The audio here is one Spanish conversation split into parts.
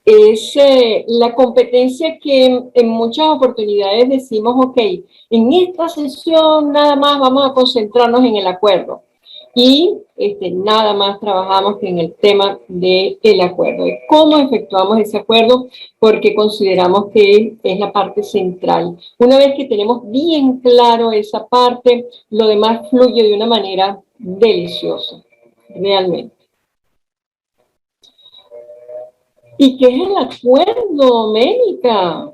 Es la competencia que en muchas oportunidades decimos, ok, en esta sesión nada más vamos a concentrarnos en el acuerdo y nada más trabajamos en el tema del acuerdo, de cómo efectuamos ese acuerdo, porque consideramos que es la parte central. Una vez que tenemos bien claro esa parte, lo demás fluye de una manera deliciosa, realmente. ¿Y qué es el acuerdo, Ménica?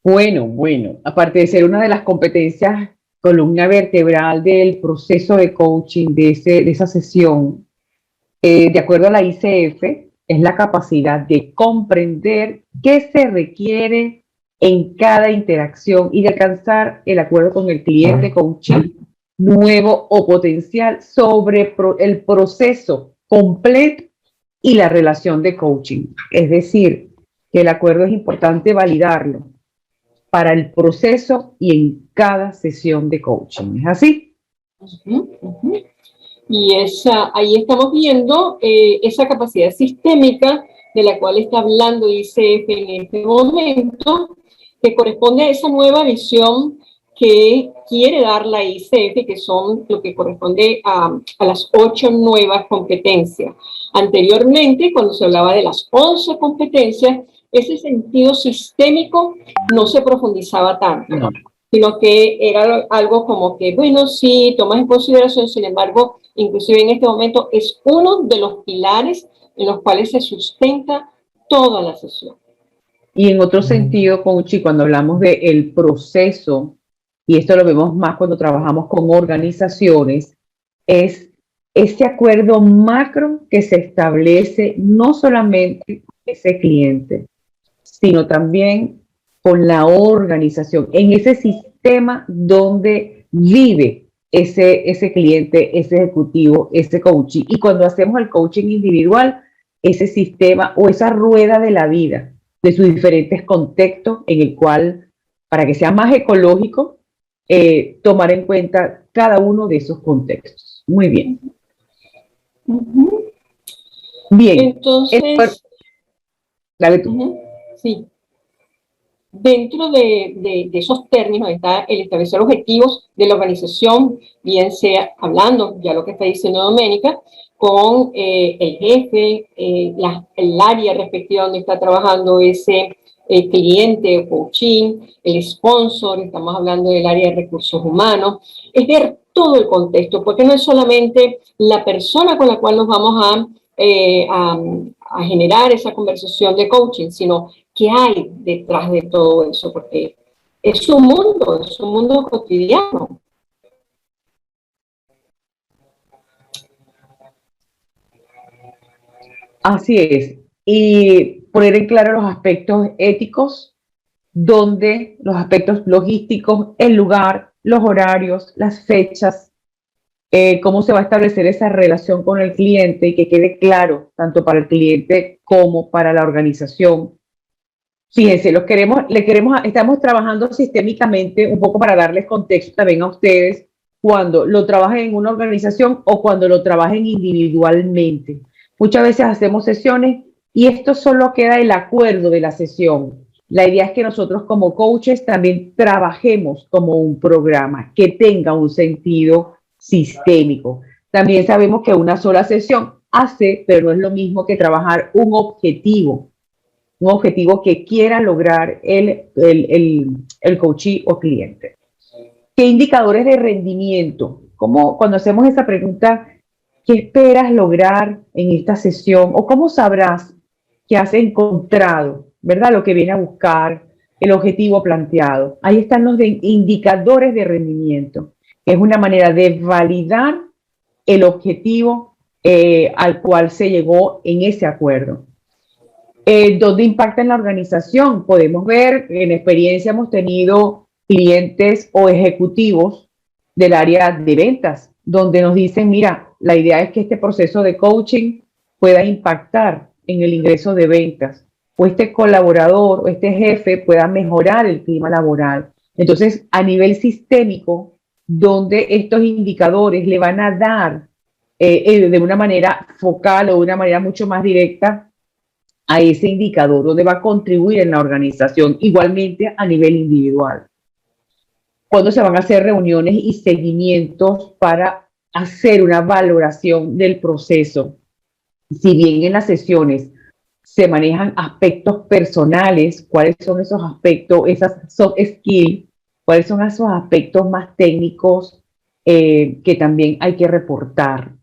Bueno, aparte de ser una de las competencias, columna vertebral del proceso de coaching de esa sesión, de acuerdo a la ICF, es la capacidad de comprender qué se requiere en cada interacción y de alcanzar el acuerdo con el cliente coaching nuevo o potencial sobre el proceso completo y la relación de coaching. Es decir, que el acuerdo es importante validarlo para el proceso y en cada sesión de coaching. ¿Es así? Y ahí estamos viendo esa capacidad sistémica de la cual está hablando ICF en este momento, que corresponde a esa nueva visión que quiere dar la ICF, que son lo que corresponde a las 8 nuevas competencias. Anteriormente, cuando se hablaba de las 11 competencias, ese sentido sistémico no se profundizaba tanto. No, sino que era algo como que, bueno, sí, tomas en consideración, sin embargo, inclusive en este momento es uno de los pilares en los cuales se sustenta toda la sesión. Y en otro sentido, coach, cuando hablamos del proceso, y esto lo vemos más cuando trabajamos con organizaciones, es ese acuerdo macro que se establece no solamente con ese cliente, sino también con la organización, en ese sistema donde vive ese cliente, ese ejecutivo, ese coaching. Y cuando hacemos el coaching individual, ese sistema o esa rueda de la vida, de sus diferentes contextos, en el cual, para que sea más ecológico, tomar en cuenta cada uno de esos contextos. Muy bien. Bien. Entonces, dale tú. Sí. Dentro de esos términos está el establecer objetivos de la organización, bien sea hablando, ya lo que está diciendo Doménica, con el jefe, el área respectiva donde está trabajando ese cliente o coaching, el sponsor, estamos hablando del área de recursos humanos, es ver todo el contexto, porque no es solamente la persona con la cual nos vamos a generar esa conversación de coaching, sino qué hay detrás de todo eso, porque es un mundo cotidiano. Así es. Y poner en claro los aspectos éticos, donde los aspectos logísticos, el lugar, los horarios, las fechas, cómo se va a establecer esa relación con el cliente y que quede claro tanto para el cliente como para la organización. Fíjense, estamos trabajando sistémicamente un poco para darles contexto también a ustedes cuando lo trabajen en una organización o cuando lo trabajen individualmente. Muchas veces hacemos sesiones y esto solo queda el acuerdo de la sesión. La idea es que nosotros como coaches también trabajemos como un programa que tenga un sentido sistémico. También sabemos que una sola sesión hace, pero no es lo mismo que trabajar un objetivo que quiera lograr el coachee o cliente. ¿Qué indicadores de rendimiento? ¿Cómo, cuando hacemos esa pregunta, qué esperas lograr en esta sesión? ¿O cómo sabrás que has encontrado, verdad, lo que viene a buscar, el objetivo planteado? Ahí están los indicadores de rendimiento, que es una manera de validar el objetivo al cual se llegó en ese acuerdo. ¿Dónde impacta en la organización? Podemos ver, en experiencia hemos tenido clientes o ejecutivos del área de ventas, donde nos dicen, mira, la idea es que este proceso de coaching pueda impactar en el ingreso de ventas, o este colaborador o este jefe pueda mejorar el clima laboral. Entonces, a nivel sistémico, donde estos indicadores le van a dar de una manera focal o de una manera mucho más directa a ese indicador, donde va a contribuir en la organización, igualmente a nivel individual. Cuando se van a hacer reuniones y seguimientos para hacer una valoración del proceso. Si bien en las sesiones se manejan aspectos personales, cuáles son esos aspectos, esas soft skills, cuáles son esos aspectos más técnicos que también hay que reportar.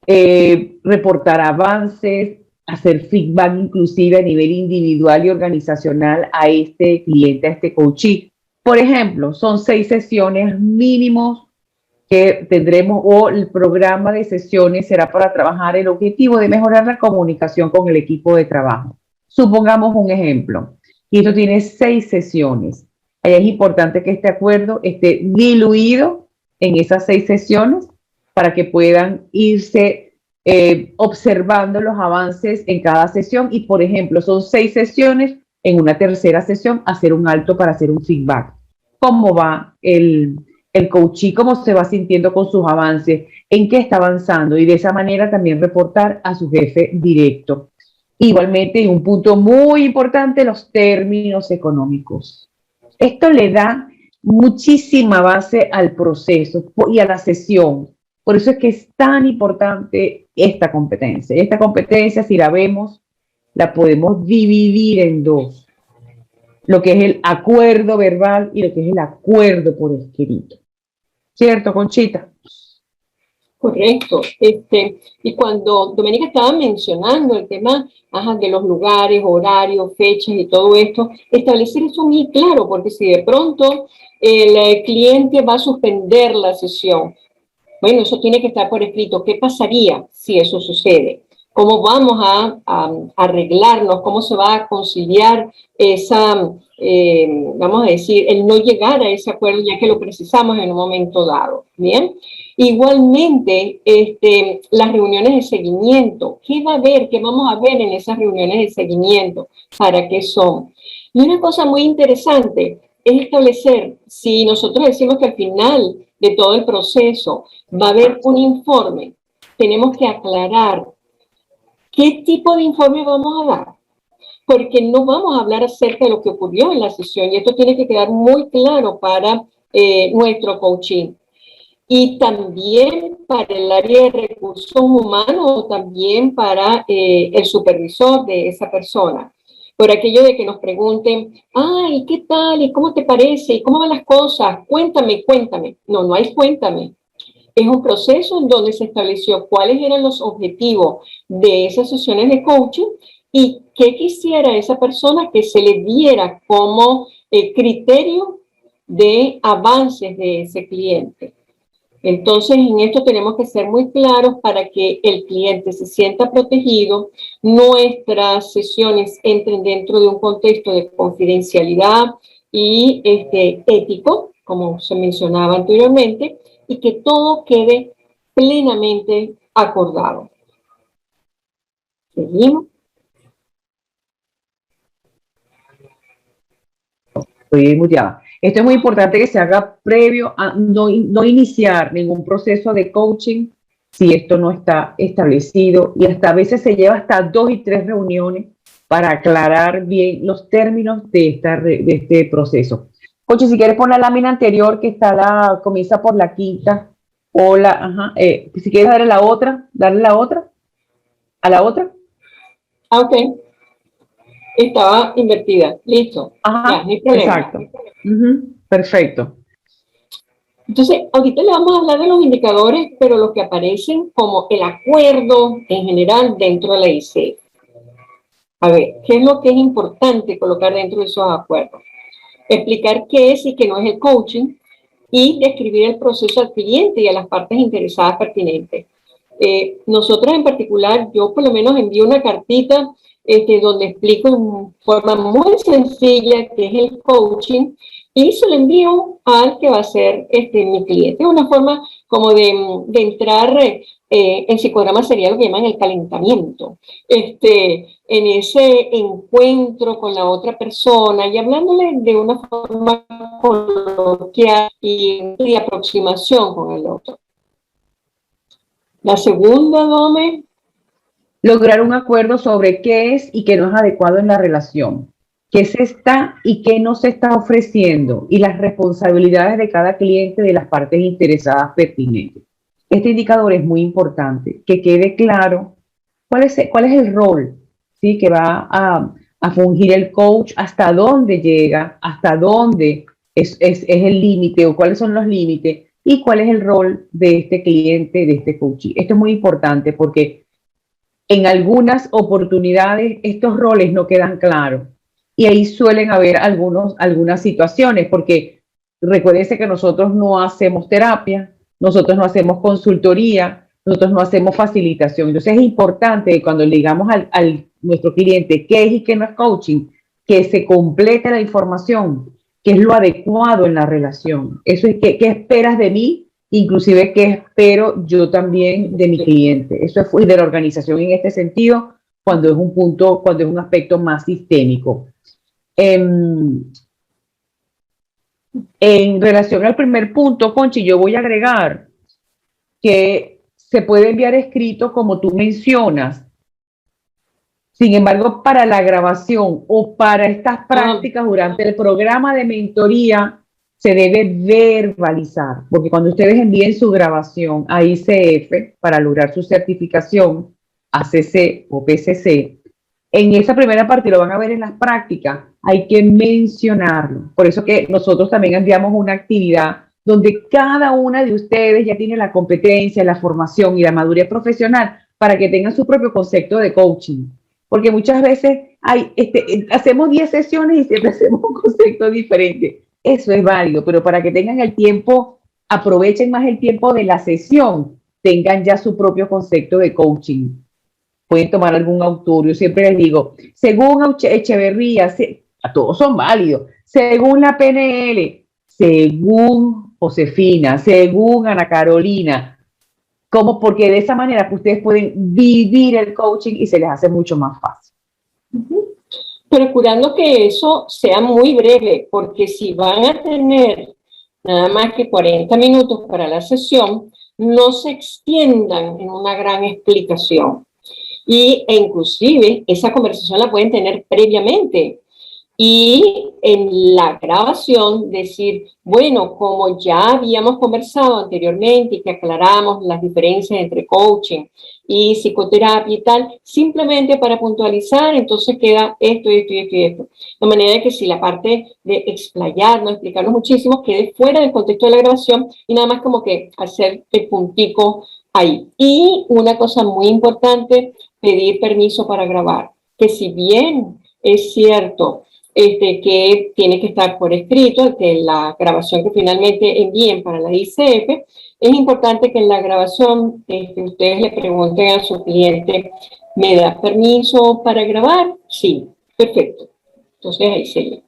Reportar avances, hacer feedback inclusive a nivel individual y organizacional a este cliente, a este coachee. Por ejemplo, son 6 sesiones mínimos que tendremos, o el programa de sesiones será para trabajar el objetivo de mejorar la comunicación con el equipo de trabajo. Supongamos un ejemplo, y esto tiene 6 sesiones. Ahí es importante que este acuerdo esté diluido en esas 6 sesiones para que puedan irse observando los avances en cada sesión y, por ejemplo, son 6 sesiones, en una tercera sesión hacer un alto para hacer un feedback. ¿Cómo va el coachee, cómo se va sintiendo con sus avances, en qué está avanzando? Y de esa manera también reportar a su jefe directo. Igualmente, y un punto muy importante, los términos económicos. Esto le da muchísima base al proceso y a la sesión. Por eso es que es tan importante esta competencia. Esta competencia, si la vemos, la podemos dividir en dos: lo que es el acuerdo verbal y lo que es el acuerdo por escrito. ¿Cierto, Conchita? Correcto. Y cuando Doménica estaba mencionando el tema de los lugares, horarios, fechas y todo esto, establecer eso muy claro, porque si de pronto el cliente va a suspender la sesión, bueno, eso tiene que estar por escrito. ¿Qué pasaría si eso sucede? ¿Cómo vamos a arreglarnos? ¿Cómo se va a conciliar esa, vamos a decir, el no llegar a ese acuerdo ya que lo precisamos en un momento dado? Bien. Igualmente, las reuniones de seguimiento. ¿Qué va a haber? ¿Qué vamos a ver en esas reuniones de seguimiento? ¿Para qué son? Y una cosa muy interesante es establecer, si nosotros decimos que al final de todo el proceso va a haber un informe, tenemos que aclarar qué tipo de informe vamos a dar, porque no vamos a hablar acerca de lo que ocurrió en la sesión, y esto tiene que quedar muy claro para nuestro coaching. Y también para el área de recursos humanos, también para el supervisor de esa persona. Por aquello de que nos pregunten, ay, ¿qué tal? ¿Y cómo te parece? ¿Y cómo van las cosas? Cuéntame, cuéntame. No, no hay cuéntame. Es un proceso en donde se estableció cuáles eran los objetivos de esas sesiones de coaching y qué quisiera esa persona que se le diera como criterio de avances de ese cliente. Entonces, en esto tenemos que ser muy claros para que el cliente se sienta protegido, nuestras sesiones entren dentro de un contexto de confidencialidad y ético, como se mencionaba anteriormente, y que todo quede plenamente acordado. ¿Seguimos? Estoy muteada. Esto es muy importante que se haga previo a no iniciar ningún proceso de coaching si esto no está establecido, y hasta a veces se lleva hasta 2 y 3 reuniones para aclarar bien los términos de este proceso. Coche, si quieres poner la lámina anterior que comienza por la quinta, o si quieres darle la otra, a la otra. Ok. Estaba invertida. Listo. Ajá, ya, no hay problema. Exacto. Perfecto. Entonces, ahorita le vamos a hablar de los indicadores, pero los que aparecen como el acuerdo en general dentro de la ICF. A ver, ¿qué es lo que es importante colocar dentro de esos acuerdos? Explicar qué es y qué no es el coaching y describir el proceso al cliente y a las partes interesadas pertinentes. Nosotros en particular, yo por lo menos envío una cartita donde explico en forma muy sencilla qué es el coaching y se lo envío al que va a ser mi cliente. Es una forma como de entrar en psicograma, sería lo que llaman el calentamiento. En ese encuentro con la otra persona y hablándole de una forma coloquial y de aproximación con el otro. La segunda, Dome. Lograr un acuerdo sobre qué es y qué no es adecuado en la relación, qué se está y qué no se está ofreciendo y las responsabilidades de cada cliente de las partes interesadas pertinentes. Este indicador es muy importante, que quede claro cuál es el rol, ¿sí? Que va a fungir el coach, hasta dónde llega, hasta dónde es el límite o cuáles son los límites y cuál es el rol de este cliente, de este coach. Esto es muy importante porque en algunas oportunidades estos roles no quedan claros y ahí suelen haber algunas situaciones, porque recuérdense que nosotros no hacemos terapia, nosotros no hacemos consultoría, nosotros no hacemos facilitación. Entonces es importante que cuando le digamos al nuestro cliente qué es y qué no es coaching, que se complete la información, qué es lo adecuado en la relación. Eso es qué esperas de mí, inclusive qué espero yo también de mi cliente. Eso es y de la organización en este sentido, cuando es un punto, cuando es un aspecto más sistémico. En relación al primer punto, Conchi, yo voy a agregar que se puede enviar escrito como tú mencionas. Sin embargo, para la grabación o para estas prácticas durante el programa de mentoría, se debe verbalizar, porque cuando ustedes envíen su grabación a ICF para lograr su certificación ACC o PCC, en esa primera parte lo van a ver en las prácticas, hay que mencionarlo. Por eso que nosotros también enviamos una actividad donde cada una de ustedes ya tiene la competencia, la formación y la madurez profesional para que tengan su propio concepto de coaching. Porque muchas veces hacemos 10 sesiones y siempre hacemos un concepto diferente. Eso es válido, pero para que tengan el tiempo, aprovechen más el tiempo de la sesión, tengan ya su propio concepto de coaching. Pueden tomar algún autor. Yo siempre les digo, según Echeverría, todos son válidos. Según la PNL, según Josefina, según Ana Carolina, como porque de esa manera que ustedes pueden vivir el coaching y se les hace mucho más fácil. Procurando que eso sea muy breve, porque si van a tener nada más que 40 minutos para la sesión, no se extiendan en una gran explicación. E inclusive esa conversación la pueden tener previamente. Y en la grabación decir, bueno, como ya habíamos conversado anteriormente y que aclaramos las diferencias entre coaching y psicoterapia y tal, simplemente para puntualizar, entonces queda esto, esto y esto y esto. De manera que si la parte de explayarnos, explicarnos muchísimo, quede fuera del contexto de la grabación y nada más como que hacer el puntico ahí. Y una cosa muy importante, pedir permiso para grabar, que si bien es cierto, que tiene que estar por escrito, que la grabación que finalmente envíen para la ICF, es importante que en la grabación ustedes le pregunten a su cliente, ¿me da permiso para grabar? Sí, perfecto. Entonces ahí sería.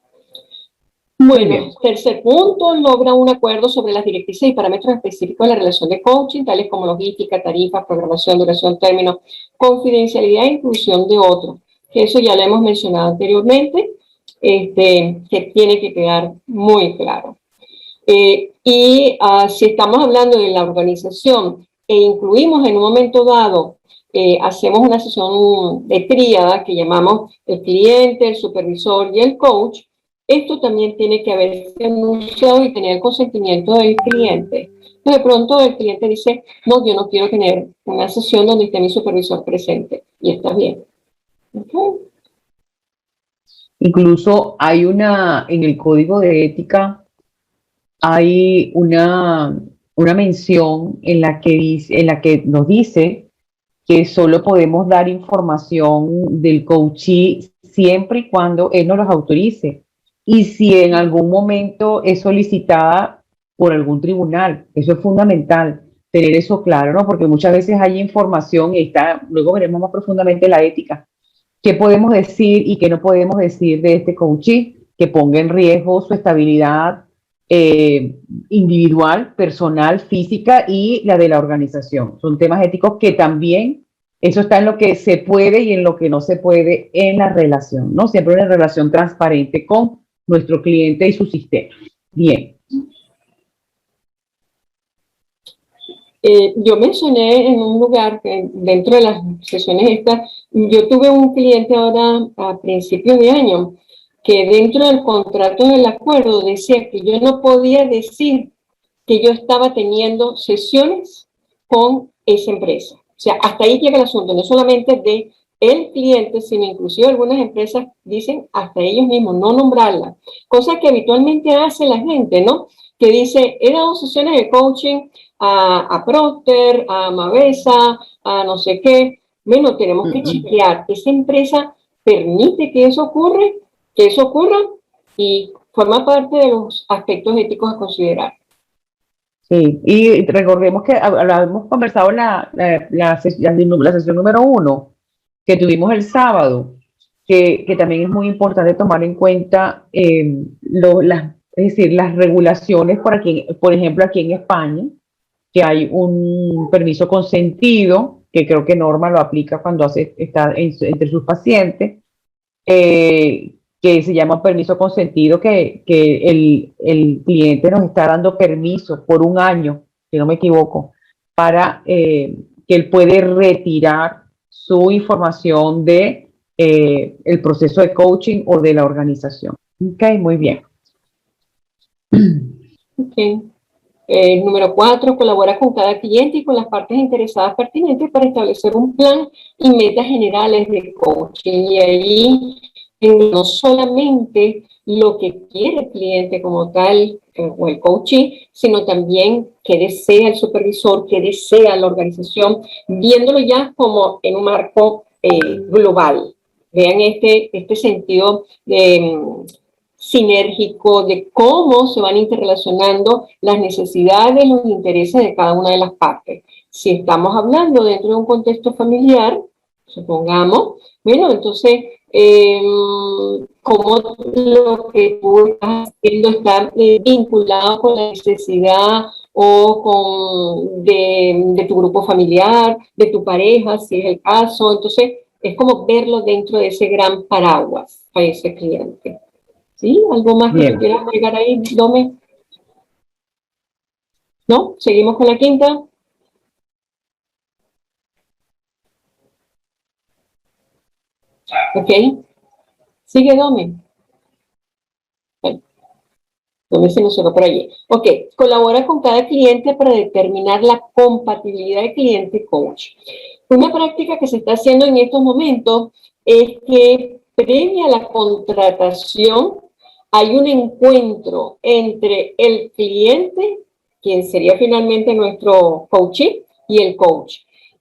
Bueno, tercer punto, logra un acuerdo sobre las directrices y parámetros específicos de la relación de coaching, tales como logística, tarifas, programación, duración, términos, confidencialidad e inclusión de otros. Que eso ya lo hemos mencionado anteriormente, que tiene que quedar muy claro. Si estamos hablando de la organización e incluimos en un momento dado, hacemos una sesión de tríada que llamamos el cliente, el supervisor y el coach, esto también tiene que haberse anunciado y tener el consentimiento del cliente. Entonces, de pronto el cliente dice, no, yo no quiero tener una sesión donde esté mi supervisor presente. Y está bien. Okay. Incluso hay en el código de ética, hay una mención en la que nos dice que solo podemos dar información del coachee siempre y cuando él nos los autorice. Y si en algún momento es solicitada por algún tribunal, eso es fundamental, tener eso claro, ¿no? Porque muchas veces hay información y luego veremos más profundamente la ética. ¿Qué podemos decir y qué no podemos decir de este coachee que ponga en riesgo su estabilidad individual, personal, física y la de la organización? Son temas éticos que también, eso está en lo que se puede y en lo que no se puede en la relación, ¿no? Siempre una relación transparente con nuestro cliente y su sistema. Bien. Yo mencioné en un lugar que dentro de las sesiones estas, yo tuve un cliente ahora a principios de año que dentro del contrato del acuerdo decía que yo no podía decir que yo estaba teniendo sesiones con esa empresa. O sea, hasta ahí llega el asunto, no solamente de el cliente, sino inclusive algunas empresas dicen hasta ellos mismos no nombrarla, cosa que habitualmente hace la gente, ¿no? Que dice, he dado sesiones de coaching a Procter, a Mavesa, a no sé qué. Bueno, tenemos que chequear, esa empresa permite que eso ocurra y forma parte de los aspectos éticos a considerar. Sí, y recordemos que habíamos conversado en la sesión número 1 que tuvimos el sábado, que también es muy importante tomar en cuenta es decir, las regulaciones por ejemplo, aquí en España, que hay un permiso consentido, que creo que Norma lo aplica cuando está entre sus pacientes, que se llama permiso consentido, que el cliente nos está dando permiso por un año, si no me equivoco, para que él puede retirar su información de el proceso de coaching o de la organización. Ok, muy bien. Ok. Número 4, colabora con cada cliente y con las partes interesadas pertinentes para establecer un plan y metas generales de coaching. Y ahí no solamente lo que quiere el cliente como tal o el coaching, sino también qué desea el supervisor, qué desea la organización, viéndolo ya como en un marco global. Vean este sentido de sinérgico de cómo se van interrelacionando las necesidades, los intereses de cada una de las partes. Si estamos hablando dentro de un contexto familiar, supongamos, bueno, entonces, cómo lo que tú estás haciendo está vinculado con la necesidad o de tu grupo familiar, de tu pareja, si es el caso. Entonces, es como verlo dentro de ese gran paraguas para ese cliente. ¿Sí? ¿Algo más que tú quieras agregar ahí, Dome? ¿No? ¿Seguimos con la quinta? Ok. Sigue, Dome. Dome se nos cerró por allí. Ok. Colabora con cada cliente para determinar la compatibilidad de cliente-coach. Una práctica que se está haciendo en estos momentos es que previa a la contratación hay un encuentro entre el cliente, quien sería finalmente nuestro coachee, y el coach.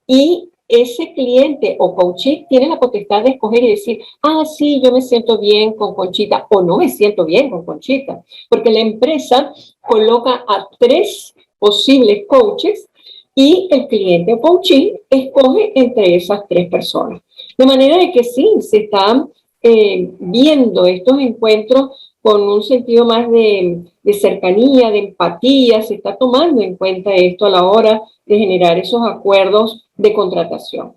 Y ese cliente o coachee tiene la potestad de escoger y decir, ah, sí, yo me siento bien con Conchita o no me siento bien con Conchita, porque la empresa coloca a 3 posibles coaches y el cliente o coachee escoge entre esas 3 personas. De manera de que sí, se están viendo estos encuentros con un sentido más de cercanía, de empatía, se está tomando en cuenta esto a la hora de generar esos acuerdos de contratación.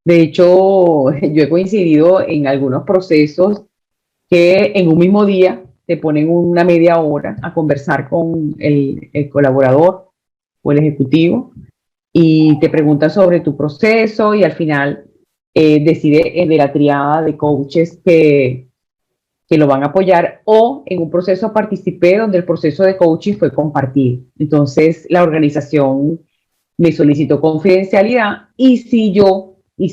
De hecho, yo he coincidido en algunos procesos que en un mismo día te ponen una media hora a conversar con el colaborador o el ejecutivo y te preguntan sobre tu proceso y al final decide de la triada de coaches que lo van a apoyar, o en un proceso participé donde el proceso de coaching fue compartido. Entonces la organización me solicitó confidencialidad y si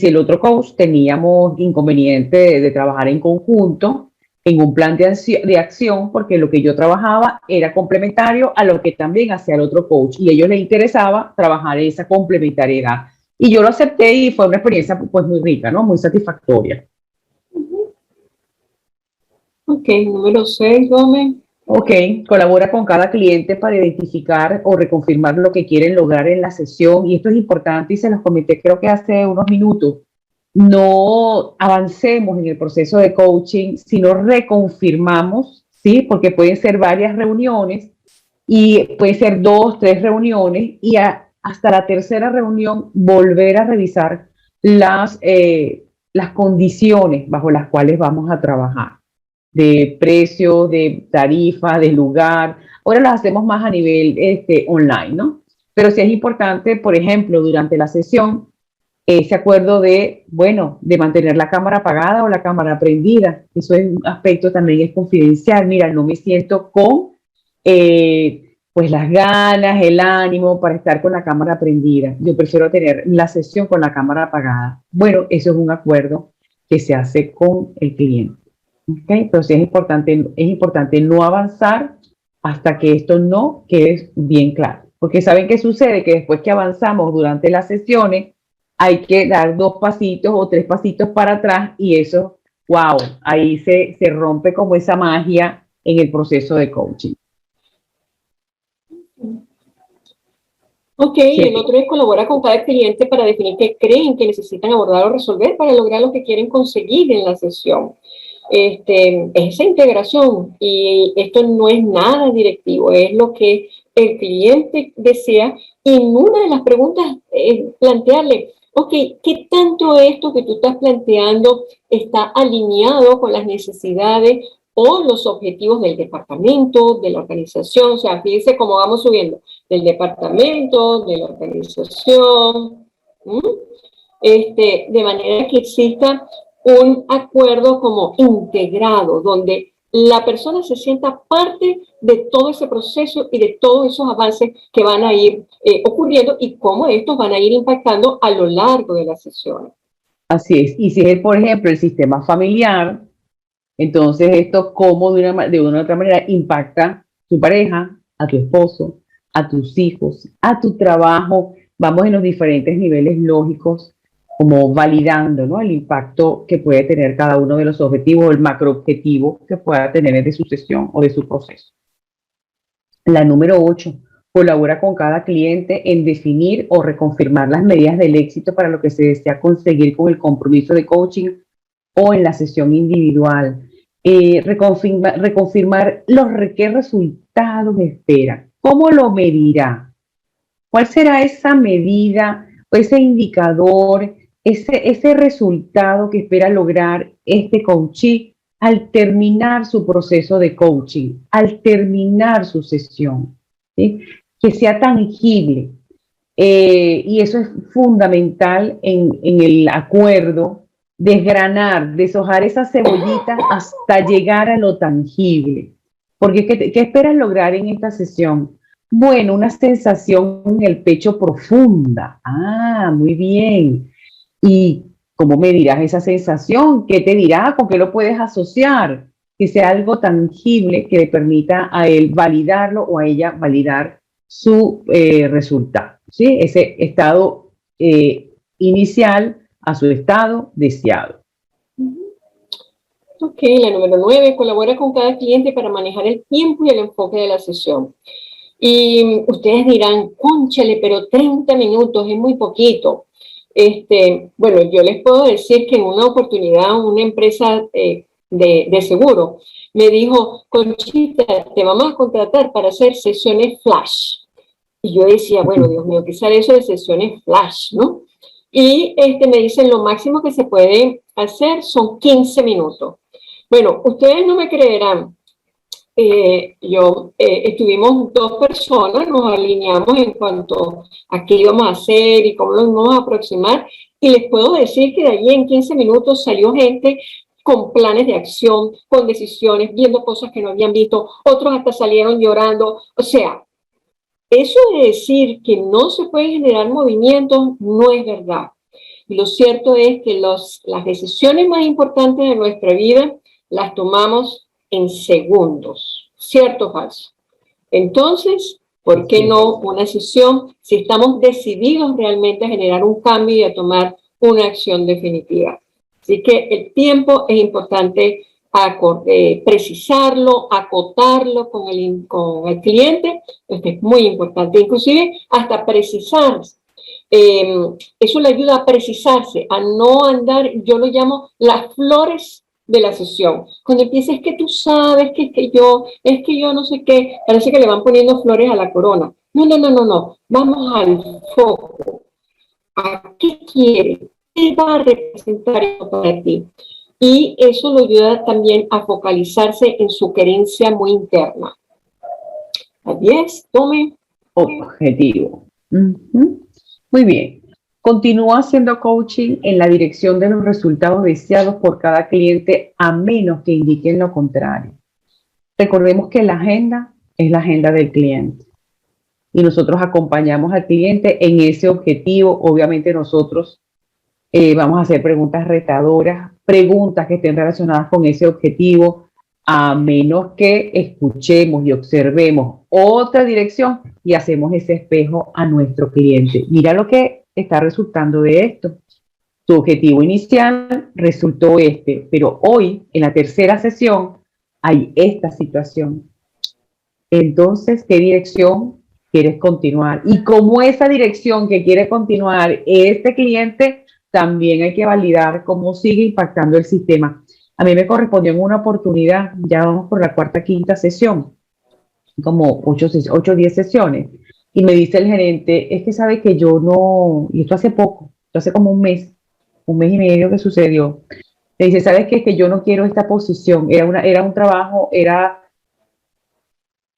el otro coach teníamos inconveniente de trabajar en conjunto en un plan de acción, porque lo que yo trabajaba era complementario a lo que también hacía el otro coach y a ellos les interesaba trabajar esa complementariedad. Y yo lo acepté y fue una experiencia pues muy rica, ¿no? Muy satisfactoria. Ok, número 6, Gómez. Ok, colabora con cada cliente para identificar o reconfirmar lo que quieren lograr en la sesión. Y esto es importante y se los comenté creo que hace unos minutos. No avancemos en el proceso de coaching si no reconfirmamos, ¿sí? Porque pueden ser varias reuniones y pueden ser 2, 3 reuniones y hasta la tercera reunión volver a revisar las condiciones bajo las cuales vamos a trabajar, de precio, de tarifa, de lugar. Ahora las hacemos más a nivel online, ¿no? Pero sí es importante, por ejemplo, durante la sesión, ese acuerdo de, bueno, de mantener la cámara apagada o la cámara prendida. Eso es un aspecto también es confidencial. Mira, no me siento con pues las ganas, el ánimo para estar con la cámara prendida. Yo prefiero tener la sesión con la cámara apagada. Bueno, eso es un acuerdo que se hace con el cliente. ¿Okay? Pero sí es importante no avanzar hasta que esto no quede bien claro. Porque ¿saben qué sucede? Que después que avanzamos durante las sesiones, hay que dar 2 pasitos o 3 pasitos para atrás y eso, wow, ahí se rompe como esa magia en el proceso de coaching. Ok, Sí. el otro es colabora con cada cliente para definir qué creen que necesitan abordar o resolver para lograr lo que quieren conseguir en la sesión. Es esa integración y esto no es nada directivo, es lo que el cliente desea y una de las preguntas es plantearle, ok, ¿qué tanto esto que tú estás planteando está alineado con las necesidades o los objetivos del departamento, de la organización? O sea, fíjense cómo vamos subiendo del departamento, de la organización, de manera que exista un acuerdo como integrado, donde la persona se sienta parte de todo ese proceso y de todos esos avances que van a ir ocurriendo y cómo estos van a ir impactando a lo largo de la sesión. Así es. Y si es, por ejemplo, el sistema familiar, entonces esto cómo de una u otra manera impacta a tu pareja, a tu esposo, a tus hijos, a tu trabajo. Vamos en los diferentes niveles lógicos, como validando, ¿no?, el impacto que puede tener cada uno de los objetivos, o el macroobjetivo que pueda tener de su sesión o de su proceso. La número 8, colabora con cada cliente en definir o reconfirmar las medidas del éxito para lo que se desea conseguir con el compromiso de coaching o en la sesión individual. Reconfirmar qué resultados espera, cómo lo medirá, cuál será esa medida o ese indicador, ese resultado que espera lograr este coachee al terminar su proceso de coaching, al terminar su sesión, ¿sí? Que sea tangible. Y eso es fundamental en el acuerdo, desgranar, deshojar esa cebollita hasta llegar a lo tangible. Porque ¿qué esperas lograr en esta sesión? Bueno, una sensación en el pecho profunda. Ah, muy bien. ¿Y cómo medirás esa sensación? ¿Qué te dirá? ¿Con qué lo puedes asociar? Que sea algo tangible que le permita a él validarlo o a ella validar su resultado, ¿sí? Ese estado inicial a su estado deseado. Ok, la número 9, colabora con cada cliente para manejar el tiempo y el enfoque de la sesión. Y ustedes dirán, cónchale, pero 30 minutos es muy poquito. Bueno, yo les puedo decir que en una oportunidad una empresa de seguro me dijo, Conchita, te vamos a contratar para hacer sesiones flash. Y yo decía, bueno, Dios mío, ¿qué sale eso de sesiones flash, no? Y me dicen, lo máximo que se puede hacer son 15 minutos. Bueno, ustedes no me creerán, estuvimos 2 personas, nos alineamos en cuanto a qué íbamos a hacer y cómo nos íbamos a aproximar, y les puedo decir que de allí en 15 minutos salió gente con planes de acción, con decisiones, viendo cosas que no habían visto, otros hasta salieron llorando. O sea, eso de decir que no se pueden generar movimientos no es verdad. Y lo cierto es que las decisiones más importantes de nuestra vida las tomamos en segundos, ¿cierto o falso? Entonces, ¿por qué no una sesión si estamos decididos realmente a generar un cambio y a tomar una acción definitiva? Así que el tiempo es importante precisarlo, acotarlo con el cliente, es muy importante, inclusive hasta precisar. Eso le ayuda a precisarse, a no andar, yo lo llamo las flores de la sesión. Cuando empieza, es que tú sabes que es que yo no sé qué, parece que le van poniendo flores a la corona. No. Vamos al foco. ¿A qué quiere? ¿Qué va a representar eso para ti? Y eso lo ayuda también a focalizarse en su querencia muy interna. 10, tome. Objetivo. Ujú. Muy bien. Continúa haciendo coaching en la dirección de los resultados deseados por cada cliente a menos que indiquen lo contrario. Recordemos que la agenda es la agenda del cliente y nosotros acompañamos al cliente en ese objetivo. Obviamente nosotros vamos a hacer preguntas retadoras, preguntas que estén relacionadas con ese objetivo, a menos que escuchemos y observemos otra dirección y hacemos ese espejo a nuestro cliente. Mira lo que está resultando de esto. Tu objetivo inicial resultó este, pero hoy, en la tercera sesión, hay esta situación. Entonces, ¿qué dirección quieres continuar? Y como esa dirección que quiere continuar este cliente, también hay que validar cómo sigue impactando el sistema. A mí me correspondió en una oportunidad, ya vamos por la cuarta, quinta sesión, como 8 o 10 sesiones, y me dice el gerente, es que sabe que yo no, y esto hace poco, esto hace como un mes y medio que sucedió, me dice, ¿sabes qué? Es que yo no quiero esta posición, era un trabajo, era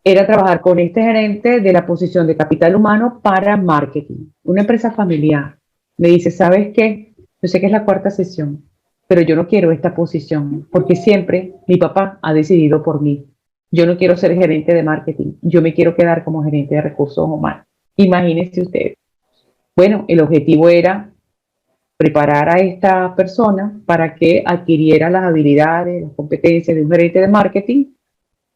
trabajar con este gerente de la posición de capital humano para marketing, una empresa familiar. Me dice, ¿sabes qué? Yo sé que es la cuarta sesión, pero yo no quiero esta posición porque siempre mi papá ha decidido por mí. Yo no quiero ser gerente de marketing, yo me quiero quedar como gerente de recursos humanos. Imagínense ustedes. Bueno, el objetivo era preparar a esta persona para que adquiriera las habilidades, las competencias de un gerente de marketing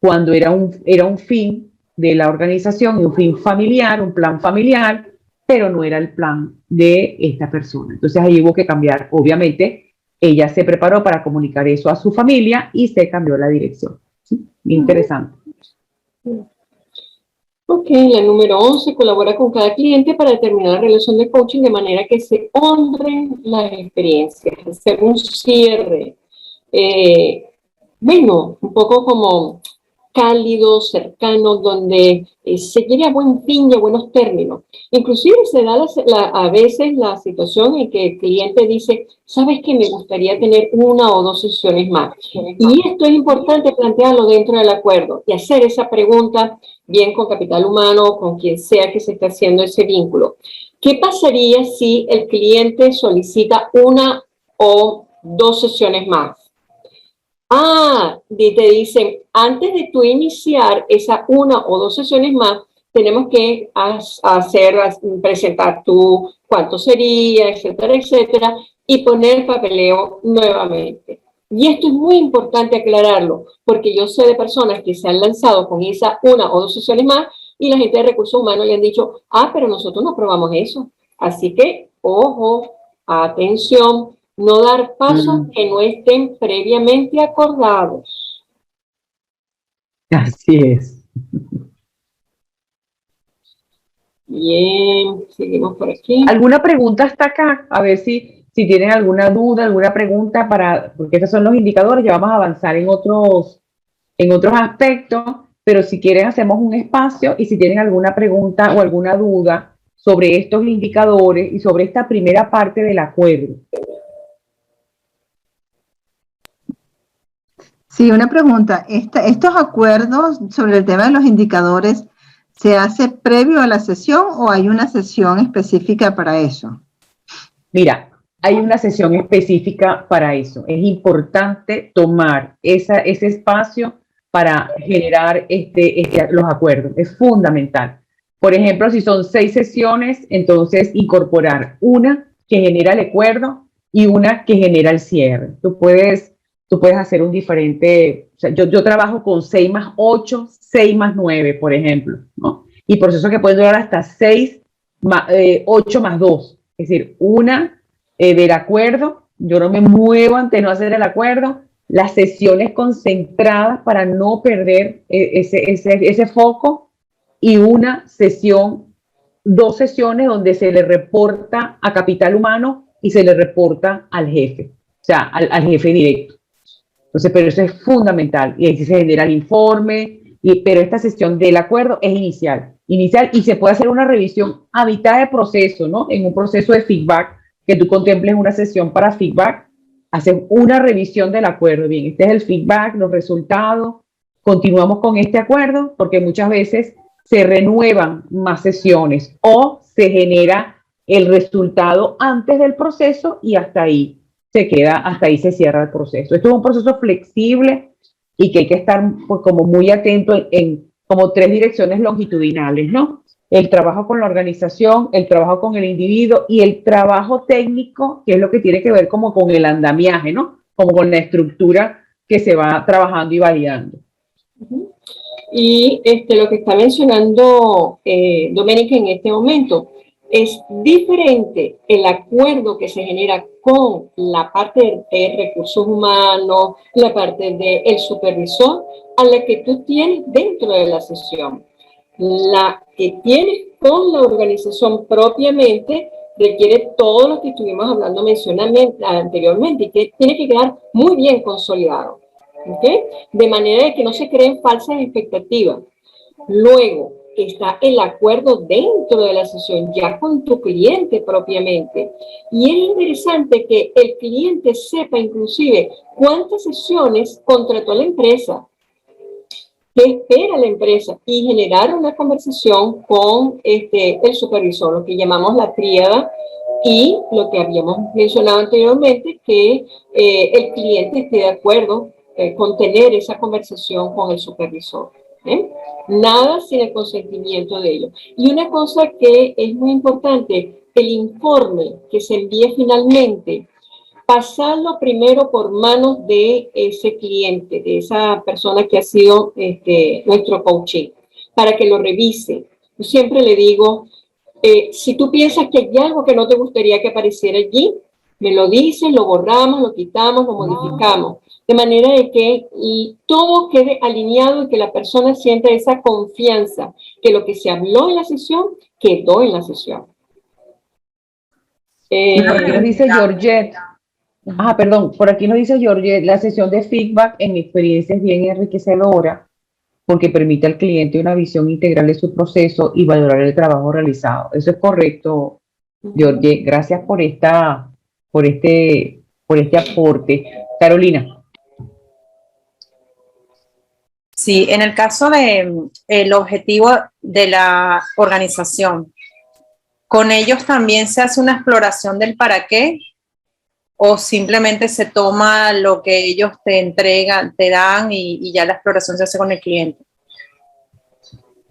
cuando era un fin de la organización y un fin familiar, un plan familiar, pero no era el plan de esta persona. Entonces ahí hubo que cambiar. Obviamente, ella se preparó para comunicar eso a su familia y se cambió la dirección. ¿Sí? Interesante. Ok, la número 11, colabora con cada cliente para determinar la relación de coaching de manera que se honren las experiencias, hacer un cierre. Bueno, un poco como cálido, cercano, donde se llegue a buen fin y a buenos términos. Inclusive se da a veces la situación en que el cliente dice, sabes que me gustaría tener una o dos sesiones más. Y esto es importante plantearlo dentro del acuerdo y hacer esa pregunta bien con capital humano, con quien sea que se esté haciendo ese vínculo. ¿Qué pasaría si el cliente solicita una o dos sesiones más? Te dicen, antes de tú iniciar esa una o dos sesiones más, tenemos que presentar tú cuánto sería, etcétera, etcétera, y poner papeleo nuevamente. Y esto es muy importante aclararlo, porque yo sé de personas que se han lanzado con esa una o dos sesiones más y la gente de recursos humanos le han dicho, pero nosotros no aprobamos eso. Así que, ojo, atención, no dar pasos que no estén previamente acordados. Así es. Bien, seguimos por aquí. ¿Alguna pregunta hasta acá? A ver si tienen alguna duda, alguna pregunta porque esos son los indicadores, ya vamos a avanzar en otros aspectos, pero si quieren hacemos un espacio y si tienen alguna pregunta o alguna duda sobre estos indicadores y sobre esta primera parte del acuerdo. Sí, una pregunta. ¿Estos acuerdos sobre el tema de los indicadores se hace previo a la sesión o hay una sesión específica para eso? Mira, hay una sesión específica para eso. Es importante tomar ese espacio para generar los acuerdos. Es fundamental. Por ejemplo, si son 6 sesiones, entonces incorporar una que genera el acuerdo y una que genera el cierre. Tú puedes hacer un diferente, o sea, yo trabajo con 6 más 8, 6 más 9, por ejemplo, ¿no? Y procesos que pueden durar hasta 8 más 2. Es decir, una del acuerdo, yo no me muevo ante no hacer el acuerdo, las sesiones concentradas para no perder ese foco y una sesión, 2 sesiones donde se le reporta a capital humano y se le reporta al jefe, o sea, al jefe directo. Entonces, pero eso es fundamental y ahí se genera el informe, pero esta sesión del acuerdo es inicial y se puede hacer una revisión a mitad de proceso, ¿no? En un proceso de feedback, que tú contemples una sesión para feedback, hacer una revisión del acuerdo. Bien, este es el feedback, los resultados, continuamos con este acuerdo, porque muchas veces se renuevan más sesiones o se genera el resultado antes del proceso y hasta ahí se queda, hasta ahí se cierra el proceso. Esto es un proceso flexible y que hay que estar pues, como muy atento en como 3 direcciones longitudinales, ¿no? El trabajo con la organización, el trabajo con el individuo y el trabajo técnico, que es lo que tiene que ver como con el andamiaje, ¿no? Como con la estructura que se va trabajando y validando. Y lo que está mencionando Doménica en este momento es diferente el acuerdo que se genera con la parte de recursos humanos, la parte del supervisor, a la que tú tienes dentro de la sesión. La que tienes con la organización propiamente requiere todo lo que estuvimos hablando anteriormente y que tiene que quedar muy bien consolidado. ¿Okay? De manera de que no se creen falsas expectativas. Luego está el acuerdo dentro de la sesión, ya con tu cliente propiamente. Y es interesante que el cliente sepa inclusive cuántas sesiones contrató la empresa, qué espera la empresa y generar una conversación con el supervisor, lo que llamamos la tríada, y lo que habíamos mencionado anteriormente, que el cliente esté de acuerdo con tener esa conversación con el supervisor. Nada sin el consentimiento de ellos. Y una cosa que es muy importante, el informe que se envíe finalmente, pasarlo primero por manos de ese cliente, de esa persona que ha sido nuestro coaching, para que lo revise. Yo siempre le digo, si tú piensas que hay algo que no te gustaría que apareciera allí, me lo dices, lo borramos, lo quitamos, lo modificamos, de manera de que todo quede alineado y que la persona sienta esa confianza, que lo que se habló en la sesión, quedó en la sesión. Por aquí nos dice Georgette, perdón, por aquí nos dice Georgette, la sesión de feedback en mi experiencia es bien enriquecedora porque permite al cliente una visión integral de su proceso y valorar el trabajo realizado. Eso es correcto, Georgette. Gracias por este aporte. Carolina. Sí, en el caso de el objetivo de la organización, ¿con ellos también se hace una exploración del para qué? ¿O simplemente se toma lo que ellos te entregan, te dan y ya la exploración se hace con el cliente?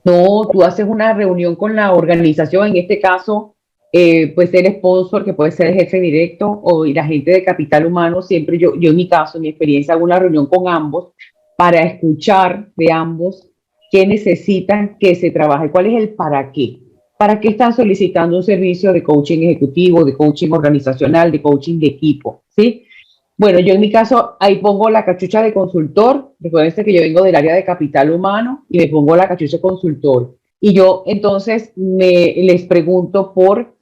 No, tú haces una reunión con la organización, en este caso, puede ser el sponsor, que puede ser el jefe directo o la gente de capital humano. Siempre yo en mi caso, en mi experiencia, hago una reunión con ambos para escuchar de ambos qué necesitan que se trabaje, cuál es el para qué. ¿Para qué están solicitando un servicio de coaching ejecutivo, de coaching organizacional, de coaching de equipo? ¿Sí? Bueno, yo en mi caso ahí pongo la cachucha de consultor. Recuerden que yo vengo del área de capital humano y me pongo la cachucha de consultor. Y yo entonces les pregunto por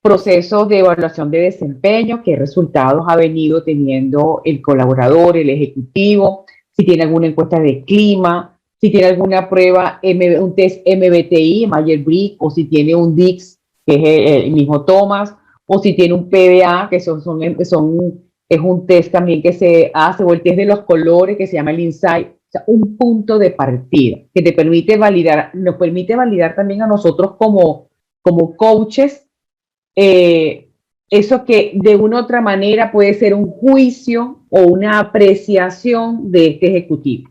procesos de evaluación de desempeño, qué resultados ha venido teniendo el colaborador, el ejecutivo, si tiene alguna encuesta de clima, si tiene alguna prueba, un test MBTI, Myers-Briggs, o si tiene un DIX, que es el mismo Thomas, o si tiene un PDA, que es un test también que se hace, o el test de los colores, que se llama el Insight. O sea, un punto de partida que te permite validar, nos permite validar también a nosotros como coaches, eso que de una u otra manera puede ser un juicio o una apreciación de este ejecutivo.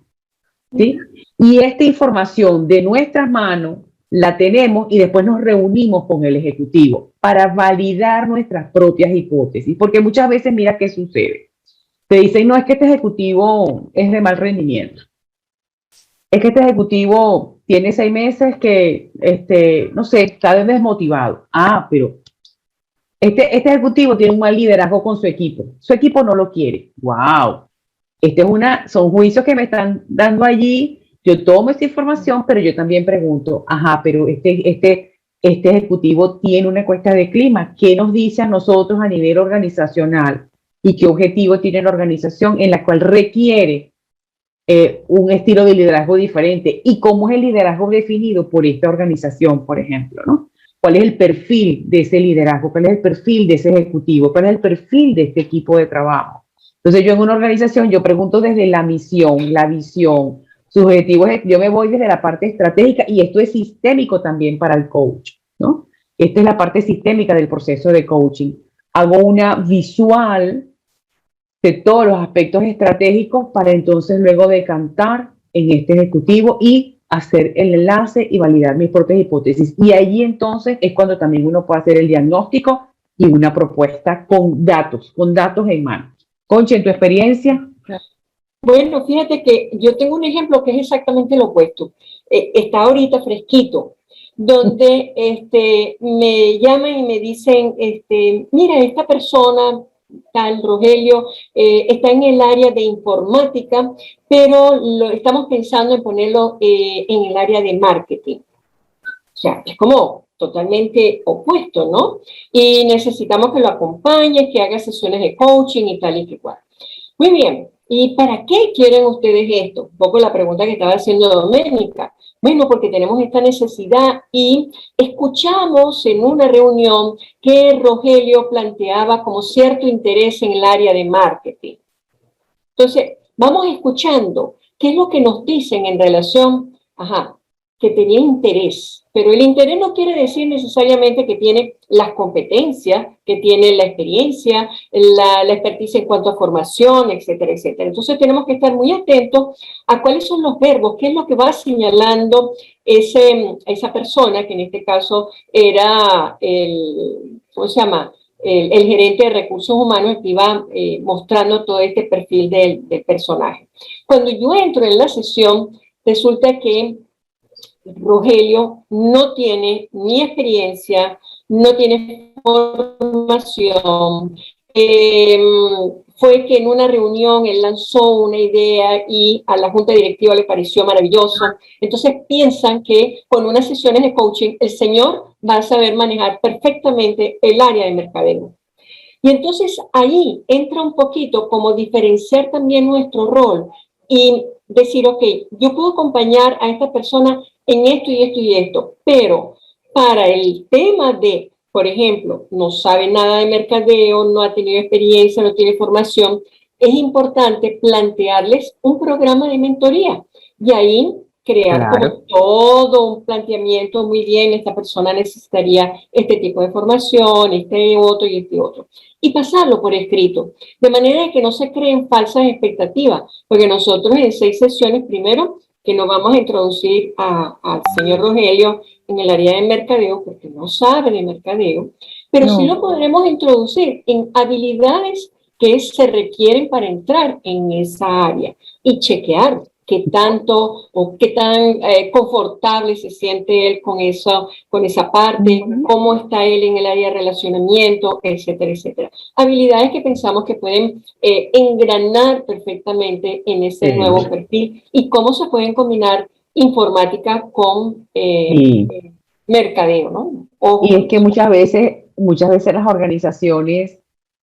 ¿Sí? Y esta información de nuestras manos la tenemos y después nos reunimos con el ejecutivo para validar nuestras propias hipótesis, porque muchas veces mira qué sucede. Te dicen, no, es que este ejecutivo es de mal rendimiento. Es que este ejecutivo tiene 6 meses que, no sé, está desmotivado. Pero este ejecutivo tiene un mal liderazgo con su equipo. Su equipo no lo quiere. ¡Wow! Son juicios que me están dando allí. Yo tomo esta información, pero yo también pregunto, pero este ejecutivo tiene una encuesta de clima. ¿Qué nos dice a nosotros a nivel organizacional? ¿Y qué objetivo tiene la organización en la cual requiere un estilo de liderazgo diferente? ¿Y cómo es el liderazgo definido por esta organización, por ejemplo, ¿no? ¿Cuál es el perfil de ese liderazgo? ¿Cuál es el perfil de ese ejecutivo? ¿Cuál es el perfil de este equipo de trabajo? Entonces yo en una organización, yo pregunto desde la misión, la visión, Su objetivo es, yo me voy desde la parte estratégica y esto es sistémico también para el coach, ¿no? Esta es la parte sistémica del proceso de coaching. Hago una visual de todos los aspectos estratégicos para entonces luego decantar en este ejecutivo y hacer el enlace y validar mis propias hipótesis. Y allí entonces es cuando también uno puede hacer el diagnóstico y una propuesta con datos en mano. Concha, en tu experiencia. Bueno, fíjate que yo tengo un ejemplo que es exactamente lo opuesto. Está ahorita fresquito, donde me llaman y me dicen, mira, esta persona, tal Rogelio, está en el área de informática, pero estamos pensando en ponerlo en el área de marketing. O sea, es como totalmente opuesto, ¿no? Y necesitamos que lo acompañes, que haga sesiones de coaching y tal y cual. Muy bien. ¿Y para qué quieren ustedes esto? Un poco la pregunta que estaba haciendo Doménica. Bueno, porque tenemos esta necesidad y escuchamos en una reunión que Rogelio planteaba como cierto interés en el área de marketing. Entonces, vamos escuchando qué es lo que nos dicen en relación, que tenía interés, pero el interés no quiere decir necesariamente que tiene las competencias, que tiene la experiencia, la expertise en cuanto a formación, etcétera, etcétera. Entonces tenemos que estar muy atentos a cuáles son los verbos, qué es lo que va señalando esa persona, que en este caso era ¿cómo se llama? El gerente de recursos humanos, que iba mostrando todo este perfil del personaje. Cuando yo entro en la sesión, resulta que Rogelio no tiene ni experiencia, no tiene formación. Fue que en una reunión él lanzó una idea y a la junta directiva le pareció maravilloso. Entonces piensan que con unas sesiones de coaching el señor va a saber manejar perfectamente el área de mercadeo. Y entonces ahí entra un poquito como diferenciar también nuestro rol y decir, ok, yo puedo acompañar a esta persona en esto y esto y esto, pero para el tema de, por ejemplo, no sabe nada de mercadeo, no ha tenido experiencia, no tiene formación, es importante plantearles un programa de mentoría y ahí crear como todo un planteamiento, muy bien, esta persona necesitaría este tipo de formación, este otro y este otro. Y pasarlo por escrito, de manera que no se creen falsas expectativas, porque nosotros en 6 sesiones, primero, que nos vamos a introducir al señor Rogelio en el área de mercadeo, porque no sabe de mercadeo, pero sí lo podremos introducir en habilidades que se requieren para entrar en esa área y chequear qué tanto o qué tan confortable se siente él con eso, con esa parte, cómo está él en el área de relacionamiento, etcétera, etcétera. Habilidades que pensamos que pueden engranar perfectamente en ese nuevo perfil y cómo se pueden combinar informática con mercadeo, ¿no? Y es que muchas veces las organizaciones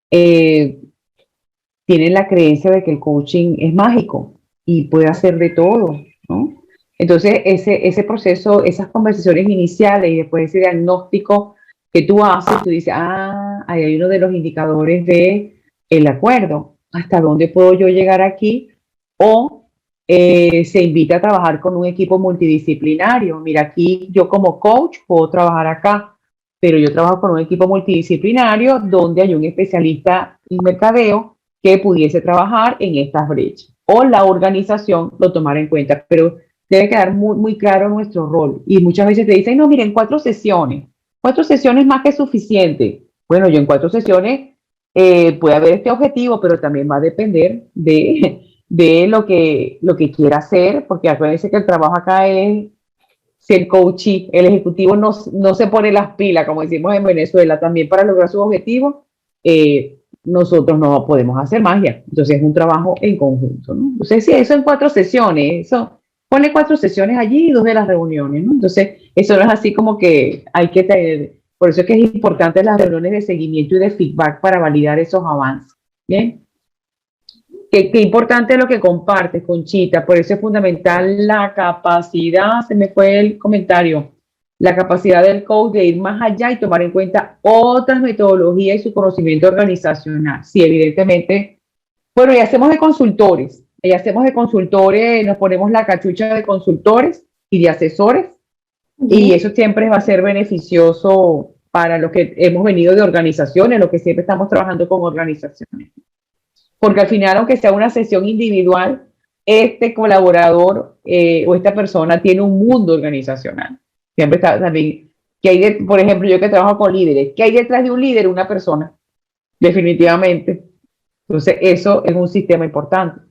tienen la creencia de que el coaching es mágico y puede hacer de todo, ¿no? Entonces, ese proceso, esas conversaciones iniciales y después ese diagnóstico que tú haces, tú dices, ahí hay uno de los indicadores de el acuerdo, hasta dónde puedo yo llegar aquí, o se invita a trabajar con un equipo multidisciplinario. Mira, aquí yo como coach puedo trabajar acá, pero yo trabajo con un equipo multidisciplinario donde hay un especialista en mercadeo que pudiese trabajar en estas brechas, o la organización lo tomara en cuenta, pero debe quedar muy, muy claro nuestro rol. Y muchas veces te dicen, no, miren, 4 sesiones más que suficiente. Bueno, yo en 4 sesiones puede haber este objetivo, pero también va a depender de lo que quiera hacer, porque acuérdense que el trabajo acá es, si el coach, el ejecutivo no se pone las pilas, como decimos en Venezuela, también para lograr sus objetivos, nosotros no podemos hacer magia. Entonces es un trabajo en conjunto, ¿no? Entonces, sí, eso en 4 sesiones, pone 4 sesiones allí y 2 de las reuniones, ¿no? Entonces, eso no es así como que hay que tener, por eso es que es importante las reuniones de seguimiento y de feedback para validar esos avances, ¿bien? Qué importante lo que compartes, Conchita, por eso es fundamental la capacidad, se me fue el comentario, la capacidad del coach de ir más allá y tomar en cuenta otras metodologías y su conocimiento organizacional. Sí, evidentemente, bueno, y hacemos de consultores, y hacemos de consultores, nos ponemos la cachucha de consultores y de asesores, y eso siempre va a ser beneficioso para los que hemos venido de organizaciones, los que siempre estamos trabajando con organizaciones. Porque al final, aunque sea una sesión individual, este colaborador o esta persona tiene un mundo organizacional. Siempre está también, que hay por ejemplo, yo que trabajo con líderes, ¿qué hay detrás de un líder? Una persona, definitivamente. Entonces, eso es un sistema importante.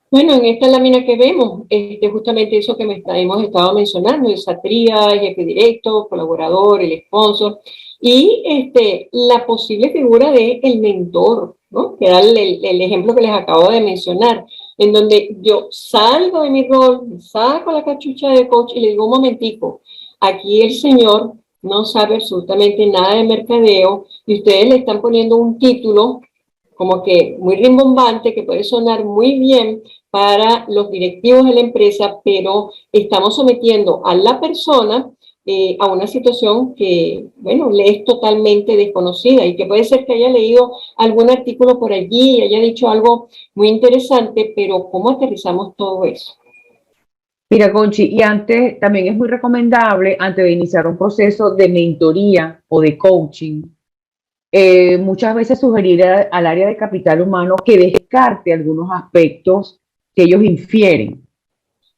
Bueno, en esta lámina que vemos, justamente eso que hemos estado mencionando, esa tríada, el jefe directo, colaborador, el sponsor, y la posible figura de el mentor, ¿no? Que era el ejemplo que les acabo de mencionar, en donde yo salgo de mi rol, saco la cachucha de coach y le digo, un momentico, aquí el señor no sabe absolutamente nada de mercadeo y ustedes le están poniendo un título como que muy rimbombante, que puede sonar muy bien para los directivos de la empresa, pero estamos sometiendo a la persona a una situación que, bueno, le es totalmente desconocida y que puede ser que haya leído algún artículo por allí y haya dicho algo muy interesante, pero ¿cómo aterrizamos todo eso? Mira, Conchi, y antes también es muy recomendable, antes de iniciar un proceso de mentoría o de coaching, muchas veces sugerir al área de capital humano que descarte algunos aspectos que ellos infieren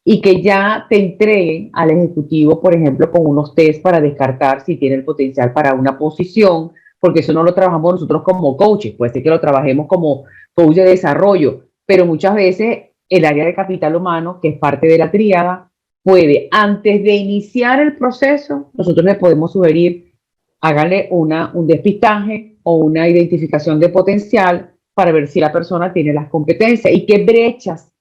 y que ya te entreguen al ejecutivo, por ejemplo, con unos test para descartar si tiene el potencial para una posición, porque eso no lo trabajamos nosotros como coaches, puede ser que lo trabajemos como coach de desarrollo, pero muchas veces el área de capital humano, que es parte de la tríada, puede, antes de iniciar el proceso, nosotros le podemos sugerir, hágale un despistaje o una identificación de potencial para ver si la persona tiene las competencias y qué brechas,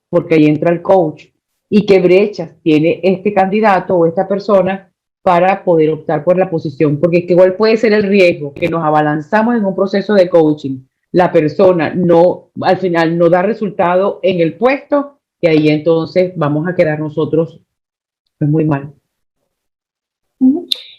porque ahí entra el coach, y qué brechas tiene este candidato o esta persona para poder optar por la posición, porque es que igual puede ser el riesgo que nos abalanzamos en un proceso de coaching, la persona no, al final no da resultado en el puesto, y ahí entonces vamos a quedar nosotros pues, muy mal.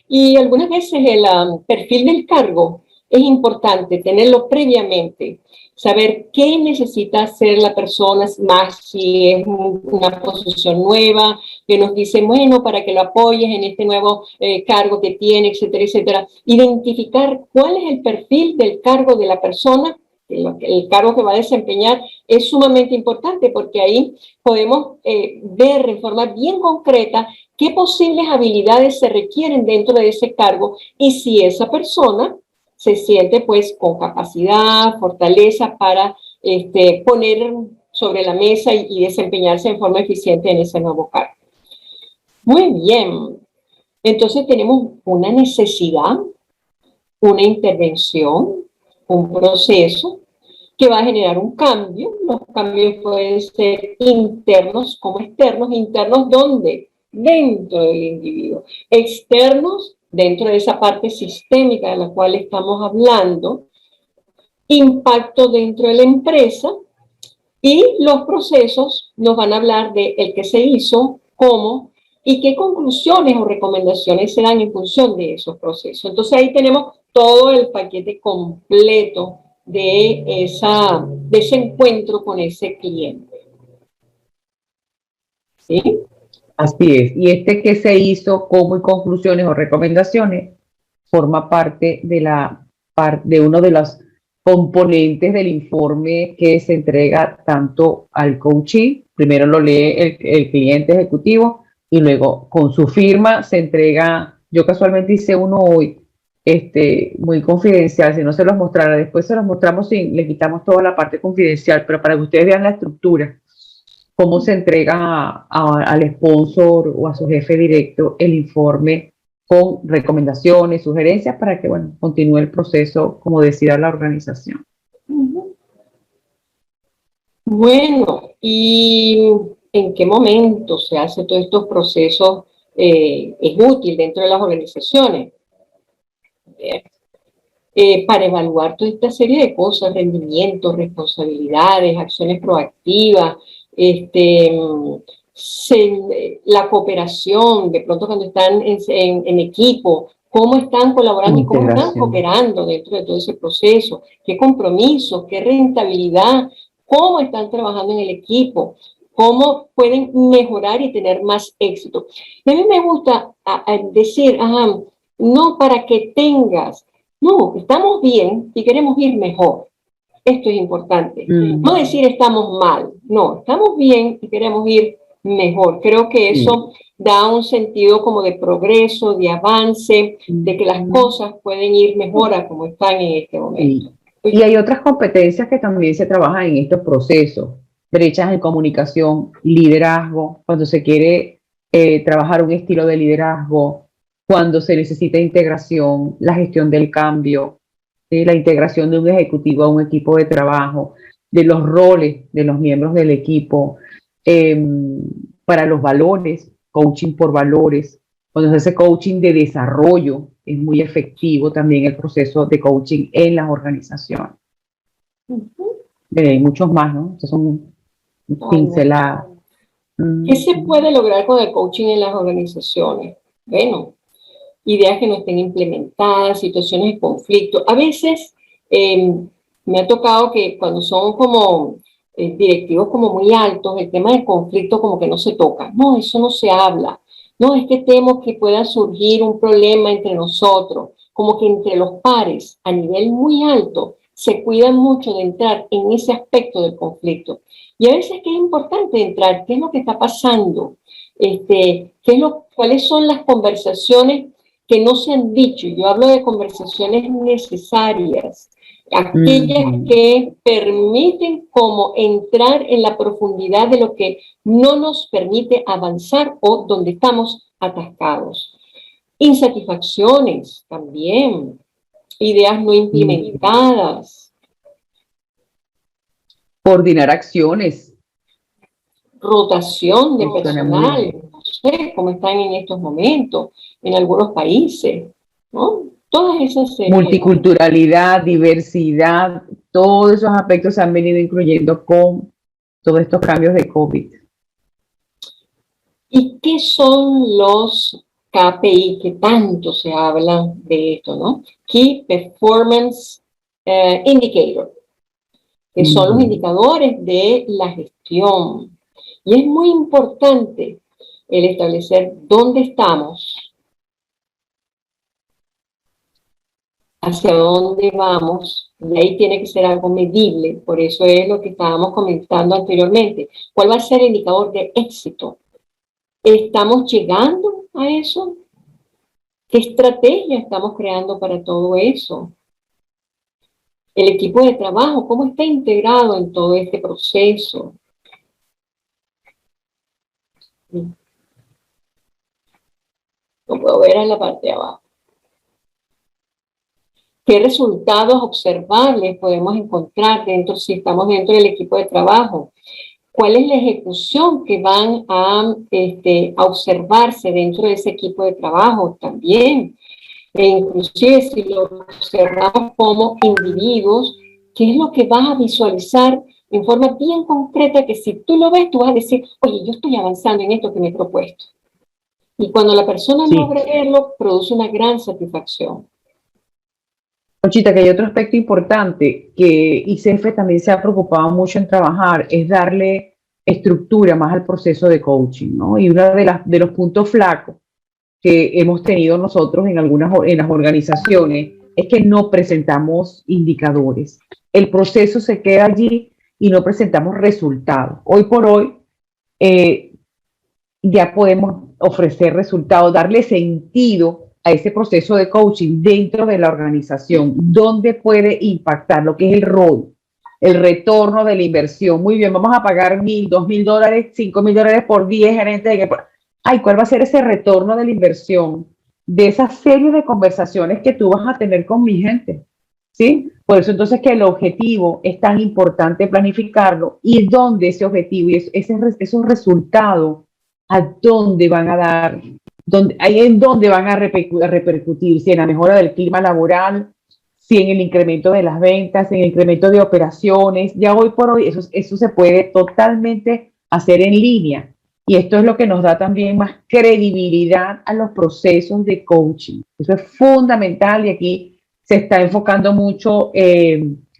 Y algunas veces el perfil del cargo es importante tenerlo previamente, saber qué necesita hacer la persona, más si es una posición nueva, que nos dice, bueno, para que lo apoyes en este nuevo cargo que tiene, etcétera, etcétera. Identificar cuál es el perfil del cargo de la persona, el cargo que va a desempeñar, es sumamente importante porque ahí podemos ver en forma bien concreta qué posibles habilidades se requieren dentro de ese cargo y si esa persona se siente pues con capacidad, fortaleza para poner sobre la mesa y desempeñarse en forma eficiente en ese nuevo cargo. Muy bien, entonces tenemos una necesidad, una intervención, un proceso que va a generar un cambio. Los cambios pueden ser internos como externos. ¿Internos dónde? Dentro del individuo. Externos, dentro de esa parte sistémica de la cual estamos hablando. Impacto dentro de la empresa. Y los procesos nos van a hablar de el que se hizo, cómo, y qué conclusiones o recomendaciones se dan en función de esos procesos. Entonces ahí tenemos todo el paquete completo de ese encuentro con ese cliente. ¿Sí? Así es. Y que se hizo, cómo y conclusiones o recomendaciones, forma parte de uno de los componentes del informe que se entrega tanto al coachee, primero lo lee el cliente ejecutivo y luego con su firma se entrega. Yo casualmente hice uno hoy, muy confidencial, si no se los mostrara, después se los mostramos le quitamos toda la parte confidencial, pero para que ustedes vean la estructura, cómo se entrega al sponsor o a su jefe directo el informe con recomendaciones, sugerencias para que, bueno, continúe el proceso como decida la organización. Bueno, ¿y en qué momento se hace todos estos procesos? Es útil dentro de las organizaciones. Para evaluar toda esta serie de cosas, rendimientos, responsabilidades, acciones proactivas, la cooperación, de pronto cuando están en equipo, cómo están colaborando y cómo están cooperando dentro de todo ese proceso, qué compromisos, qué rentabilidad cómo están trabajando en el equipo, cómo pueden mejorar y tener más éxito. Y a mí me gusta decir, no para que tengas, no, estamos bien y queremos ir mejor. Esto es importante. No decir estamos mal, no, estamos bien y queremos ir mejor. Creo que eso da un sentido como de progreso, de avance, de que las cosas pueden ir mejor a como están en este momento. Y hay otras competencias que también se trabajan en estos procesos, brechas en comunicación, liderazgo, cuando se quiere trabajar un estilo de liderazgo, cuando se necesita integración, la gestión del cambio, la integración de un ejecutivo a un equipo de trabajo, de los roles de los miembros del equipo, para los valores, coaching por valores. Cuando se hace coaching de desarrollo, es muy efectivo también el proceso de coaching en las organizaciones. Hay muchos más, ¿no? Estos son pinceladas. ¿Qué se puede lograr con el coaching en las organizaciones? Bueno, ideas que no estén implementadas, situaciones de conflicto. A veces me ha tocado que cuando son como directivos como muy altos, el tema del conflicto como que no se toca. No, eso no se habla. No, es que temo que pueda surgir un problema entre nosotros, como que entre los pares a nivel muy alto se cuidan mucho de entrar en ese aspecto del conflicto. Y a veces que es importante entrar, ¿qué es lo que está pasando? ¿Cuáles son las conversaciones que no se han dicho? Yo hablo de conversaciones necesarias, aquellas que permiten como entrar en la profundidad de lo que no nos permite avanzar o donde estamos atascados. Insatisfacciones también, ideas no implementadas. Coordinar acciones. Rotación de personal, no sé cómo están en estos momentos, en algunos países, ¿no? Todas esas multiculturalidad, diversidad, todos esos aspectos se han venido incluyendo con todos estos cambios de COVID. ¿Y qué son los KPI que tanto se habla de esto, no? Key Performance Indicator, que son los indicadores de la gestión. Y es muy importante el establecer dónde estamos, hacia dónde vamos, y ahí tiene que ser algo medible. Por eso es lo que estábamos comentando anteriormente. ¿Cuál va a ser el indicador de éxito? ¿Estamos llegando a eso? ¿Qué estrategia estamos creando para todo eso? El equipo de trabajo, ¿cómo está integrado en todo este proceso? Lo puedo ver en la parte de abajo. ¿Qué resultados observables podemos encontrar si estamos dentro del equipo de trabajo? ¿Cuál es la ejecución que van a observarse dentro de ese equipo de trabajo también? E inclusive si lo observamos como individuos, ¿qué es lo que vas a visualizar en forma bien concreta que si tú lo ves, tú vas a decir, oye, yo estoy avanzando en esto que me he propuesto? Y cuando la persona logra verlo, produce una gran satisfacción. Conchita, que hay otro aspecto importante que ICF también se ha preocupado mucho en trabajar, es darle estructura más al proceso de coaching, ¿no? Y uno de los puntos flacos que hemos tenido nosotros en las organizaciones es que no presentamos indicadores. El proceso se queda allí y no presentamos resultados. Hoy por hoy ya podemos ofrecer resultados, darle sentido a ese proceso de coaching dentro de la organización, donde puede impactar lo que es el ROI, el retorno de la inversión. Muy bien, vamos a pagar $1,000, $2,000, $5,000 por 10 gerentes. ¿Cuál va a ser ese retorno de la inversión de esa serie de conversaciones que tú vas a tener con mi gente? ¿Sí? Por eso entonces que el objetivo es tan importante planificarlo y dónde ese objetivo y esos resultados a dónde van a dar, en dónde van a repercutir, si en la mejora del clima laboral, si en el incremento de las ventas, en el incremento de operaciones. Ya hoy por hoy eso se puede totalmente hacer en línea. Y esto es lo que nos da también más credibilidad a los procesos de coaching. Eso es fundamental y aquí se está enfocando mucho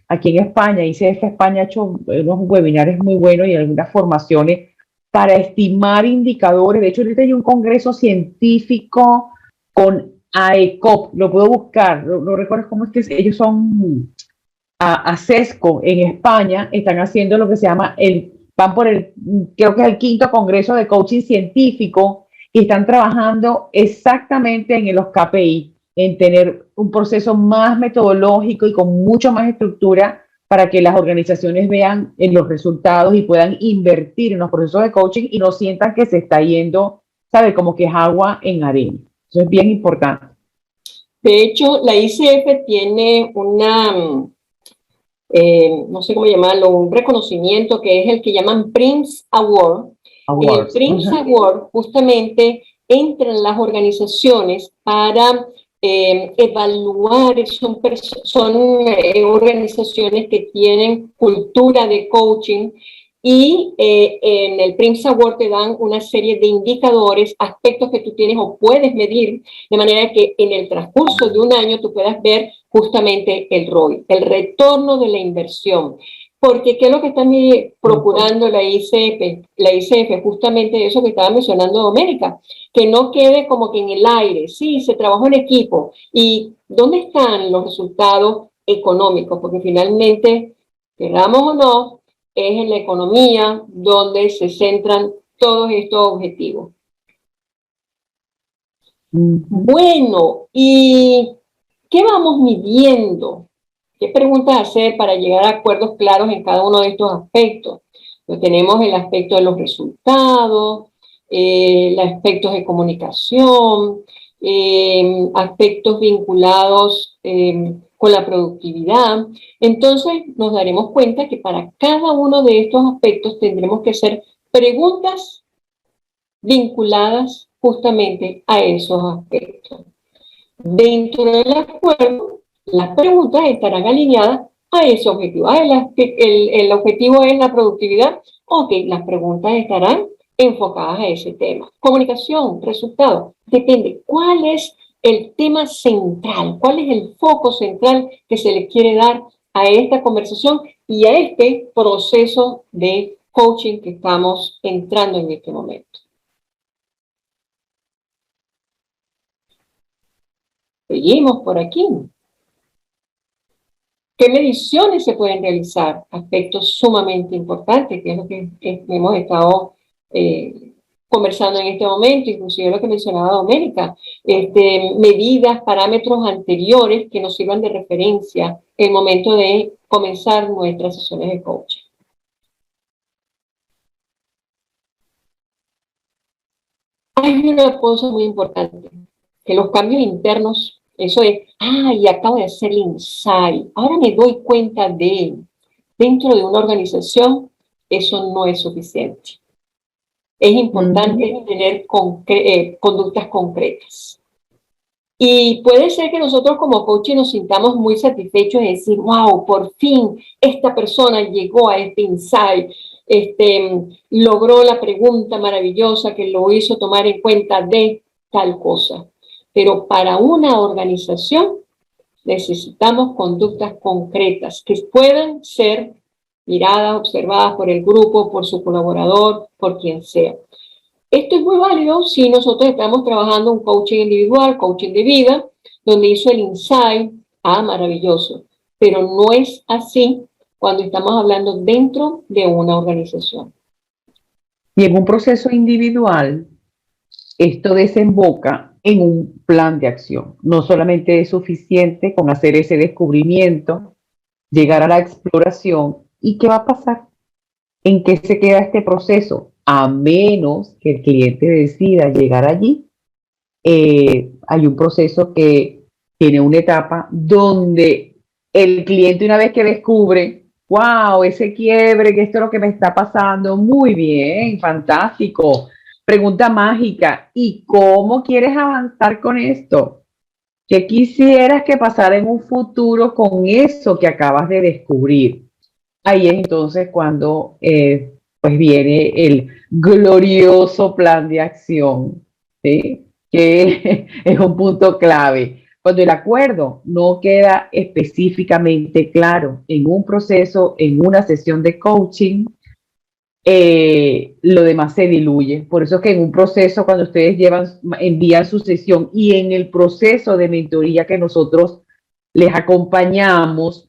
aquí en España, ICF España ha hecho unos webinars muy buenos y algunas formaciones para estimar indicadores. De hecho, ahorita hay un congreso científico con AECOP, lo puedo buscar, no recuerdo cómo es que ellos son a CESCO en España, están haciendo lo que se llama van por creo que es el quinto congreso de coaching científico y están trabajando exactamente en los KPI, en tener un proceso más metodológico y con mucho más estructura para que las organizaciones vean en los resultados y puedan invertir en los procesos de coaching y no sientan que se está yendo, ¿sabe? Como que es agua en arena. Eso es bien importante. De hecho, la ICF tiene no sé cómo llamarlo, un reconocimiento que es el que llaman Prince Award. En el Prince Award justamente entran las organizaciones para evaluar, son organizaciones que tienen cultura de coaching y en el Prince Award te dan una serie de indicadores, aspectos que tú tienes o puedes medir, de manera que en el transcurso de un año tú puedas ver justamente el ROI, el retorno de la inversión. Porque ¿qué es lo que está procurando la ICF? La ICF, justamente eso que estaba mencionando Doménica, que no quede como que en el aire. Sí, se trabajó en equipo. ¿Y dónde están los resultados económicos? Porque finalmente, queramos o no, es en la economía donde se centran todos estos objetivos. Bueno, ¿y qué vamos midiendo? ¿Qué preguntas hacer para llegar a acuerdos claros en cada uno de estos aspectos? Pues tenemos el aspecto de los resultados, aspectos de comunicación, aspectos vinculados con la productividad. Entonces nos daremos cuenta que para cada uno de estos aspectos tendremos que hacer preguntas vinculadas justamente a esos aspectos. Dentro del acuerdo, las preguntas estarán alineadas a ese objetivo. El objetivo es la productividad. Ok, las preguntas estarán enfocadas a ese tema. Comunicación, resultados. Depende. ¿Cuál es el tema central? ¿Cuál es el foco central que se le quiere dar a esta conversación y a este proceso de coaching que estamos entrando en este momento? Seguimos por aquí. ¿Qué mediciones se pueden realizar? Aspectos sumamente importantes, que es lo que hemos estado conversando en este momento, inclusive lo que mencionaba Doménica, medidas, parámetros anteriores que nos sirvan de referencia en el momento de comenzar nuestras sesiones de coaching. Hay una cosa muy importante, que los cambios internos, eso es, y acabo de hacer el insight, ahora me doy cuenta dentro de una organización, eso no es suficiente. Es importante tener conductas concretas. Y puede ser que nosotros como coaches nos sintamos muy satisfechos de decir, wow, por fin esta persona llegó a este insight, logró la pregunta maravillosa que lo hizo tomar en cuenta de tal cosa. Pero para una organización necesitamos conductas concretas que puedan ser miradas, observadas por el grupo, por su colaborador, por quien sea. Esto es muy válido si nosotros estamos trabajando un coaching individual, coaching de vida, donde hizo el insight, maravilloso. Pero no es así cuando estamos hablando dentro de una organización. Y en un proceso individual, esto desemboca en un plan de acción. No solamente es suficiente con hacer ese descubrimiento, llegar a la exploración. ¿Y qué va a pasar? ¿En qué se queda este proceso? A menos que el cliente decida llegar allí, hay un proceso que tiene una etapa donde el cliente, una vez que descubre, wow, ese quiebre, que esto es lo que me está pasando, muy bien, fantástico. Pregunta mágica, ¿y cómo quieres avanzar con esto? ¿Qué quisieras que pasara en un futuro con eso que acabas de descubrir? Ahí es entonces cuando pues viene el glorioso plan de acción, ¿sí? Que es un punto clave Cuando el acuerdo no queda específicamente claro en un proceso, en una sesión de coaching, lo demás se diluye. Por eso es que en un proceso, cuando ustedes envían su sesión y en el proceso de mentoría que nosotros les acompañamos,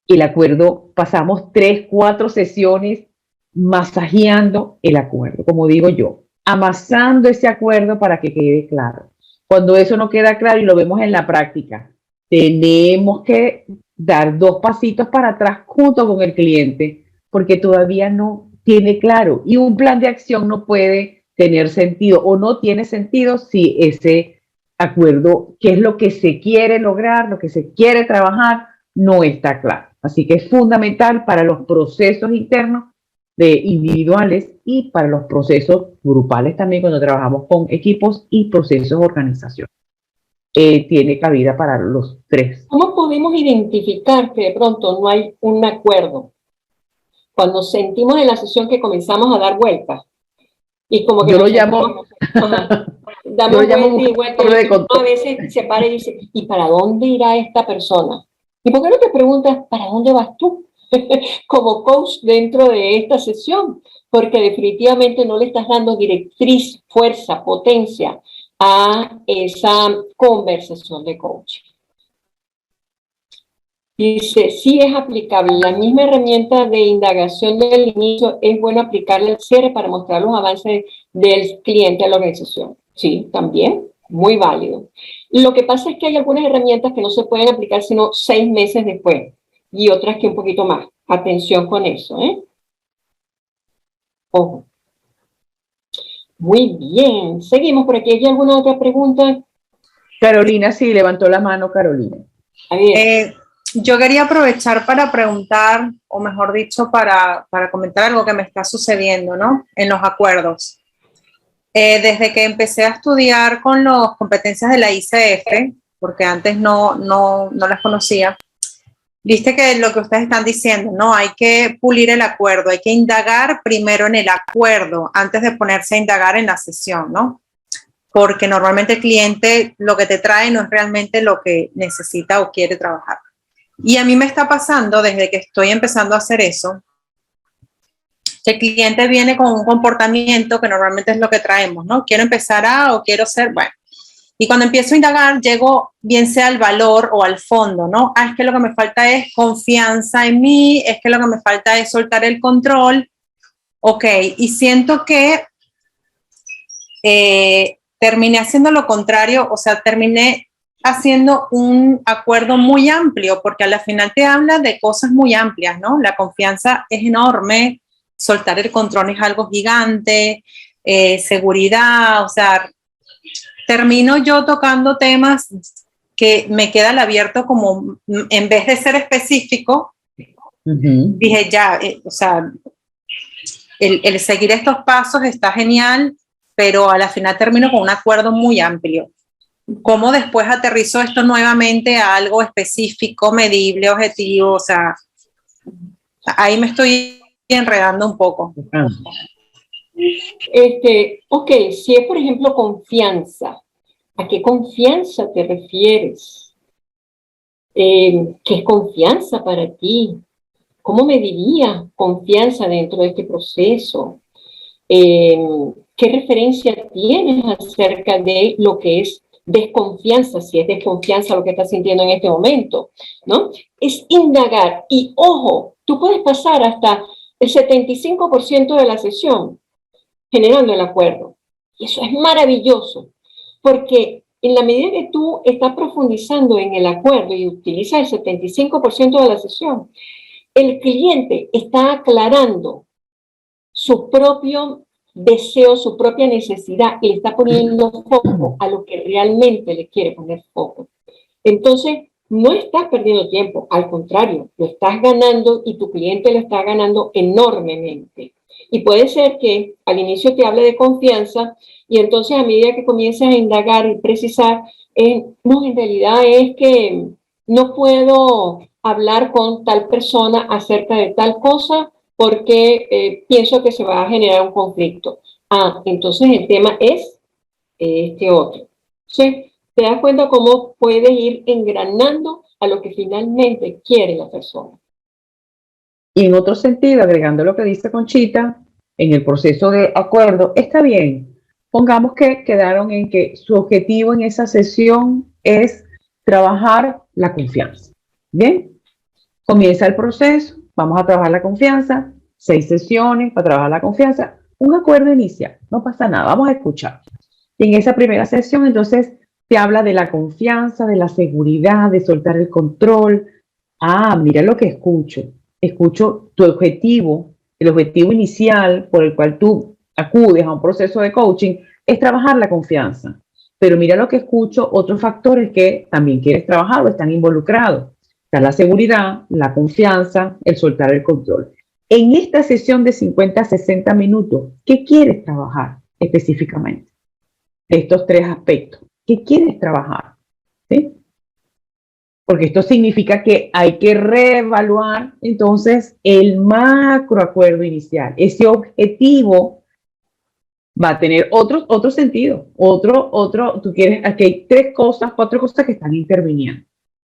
el acuerdo, pasamos 3, 4 sesiones masajeando el acuerdo, como digo yo, amasando ese acuerdo para que quede claro. Cuando eso no queda claro y lo vemos en la práctica, tenemos que dar 2 pasitos para atrás junto con el cliente, porque todavía no tiene claro. Y un plan de acción no puede tener sentido o no tiene sentido si ese acuerdo, qué es lo que se quiere lograr, lo que se quiere trabajar, no está claro. Así que es fundamental para los procesos internos individuales y para los procesos grupales también cuando trabajamos con equipos y procesos de organización. Tiene cabida para los 3. ¿Cómo podemos identificar que de pronto no hay un acuerdo? Cuando sentimos en la sesión que comenzamos a dar vueltas y como que yo lo llamo damos vueltas y vueltas y uno a veces se para y dice, ¿y para dónde irá esta persona? ¿Y por qué no te preguntas, ¿para dónde vas tú? Como coach dentro de esta sesión, porque definitivamente no le estás dando directriz, fuerza, potencia a esa conversación de coaching. Dice, sí es aplicable. La misma herramienta de indagación del inicio es bueno aplicarla al cierre para mostrar los avances del cliente a la organización. Sí, también, muy válido. Lo que pasa es que hay algunas herramientas que no se pueden aplicar sino 6 meses después y otras que un poquito más. Atención con eso, ¿eh? Ojo. Muy bien. Seguimos por aquí. ¿Hay alguna otra pregunta? Carolina, sí, levantó la mano Carolina. Yo quería aprovechar para preguntar, o mejor dicho, para comentar algo que me está sucediendo, ¿no? En los acuerdos. Desde que empecé a estudiar con las competencias de la ICF, porque antes no las conocía, viste que lo que ustedes están diciendo, ¿no? Hay que pulir el acuerdo, hay que indagar primero en el acuerdo antes de ponerse a indagar en la sesión, ¿no? Porque normalmente el cliente lo que te trae no es realmente lo que necesita o quiere trabajar. Y a mí me está pasando desde que estoy empezando a hacer eso, que el cliente viene con un comportamiento que normalmente es lo que traemos, ¿no? Quiero empezar o quiero ser, bueno. Y cuando empiezo a indagar, llego bien sea al valor o al fondo, ¿no? Es que lo que me falta es confianza en mí, es que lo que me falta es soltar el control. Ok, y siento que terminé haciendo lo contrario, o sea, terminé haciendo un acuerdo muy amplio, porque a la final te habla de cosas muy amplias, ¿no? La confianza es enorme, soltar el control es algo gigante, seguridad, o sea, termino yo tocando temas que me queda al abierto como, en vez de ser específico, dije ya, o sea, el seguir estos pasos está genial, pero a la final termino con un acuerdo muy amplio. ¿Cómo después aterrizo esto nuevamente a algo específico, medible, objetivo? O sea, ahí me estoy enredando un poco. Ok, si es por ejemplo confianza, ¿a qué confianza te refieres? ¿Qué es confianza para ti? ¿Cómo medirías confianza dentro de este proceso? ¿Qué referencia tienes acerca de lo que es desconfianza, si es desconfianza lo que estás sintiendo en este momento, ¿no? Es indagar y, ojo, tú puedes pasar hasta el 75% de la sesión generando el acuerdo. Y eso es maravilloso, porque en la medida que tú estás profundizando en el acuerdo y utilizas el 75% de la sesión, el cliente está aclarando su propio deseo, su propia necesidad y le está poniendo foco a lo que realmente le quiere poner foco. Entonces, no estás perdiendo tiempo, al contrario, lo estás ganando y tu cliente lo está ganando enormemente. Y puede ser que al inicio te hable de confianza y entonces a medida que comiences a indagar y precisar, no, en realidad es que no puedo hablar con tal persona acerca de tal cosa porque pienso que se va a generar un conflicto. Entonces el tema es este otro. ¿Sí? te das cuenta cómo puedes ir engranando a lo que finalmente quiere la persona. Y en otro sentido, agregando lo que dice Conchita, en el proceso de acuerdo, está bien. Pongamos que quedaron en que su objetivo en esa sesión es trabajar la confianza. Bien, comienza el proceso, vamos a trabajar la confianza, 6 sesiones para trabajar la confianza, un acuerdo inicial, no pasa nada, vamos a escuchar. Y en esa primera sesión, entonces, te habla de la confianza, de la seguridad, de soltar el control. Ah, mira lo que escucho. Escucho tu objetivo, el objetivo inicial por el cual tú acudes a un proceso de coaching, es trabajar la confianza. Pero mira lo que escucho, otros factores que también quieres trabajar o están involucrados. Está la seguridad, la confianza, el soltar el control. En esta sesión de 50 a 60 minutos, ¿qué quieres trabajar específicamente? Estos 3 aspectos. ¿Qué quieres trabajar? ¿Sí? Porque esto significa que hay que reevaluar entonces el macroacuerdo inicial. Ese objetivo va a tener otro sentido, tú quieres, aquí hay 3 cosas, 4 cosas que están interviniendo.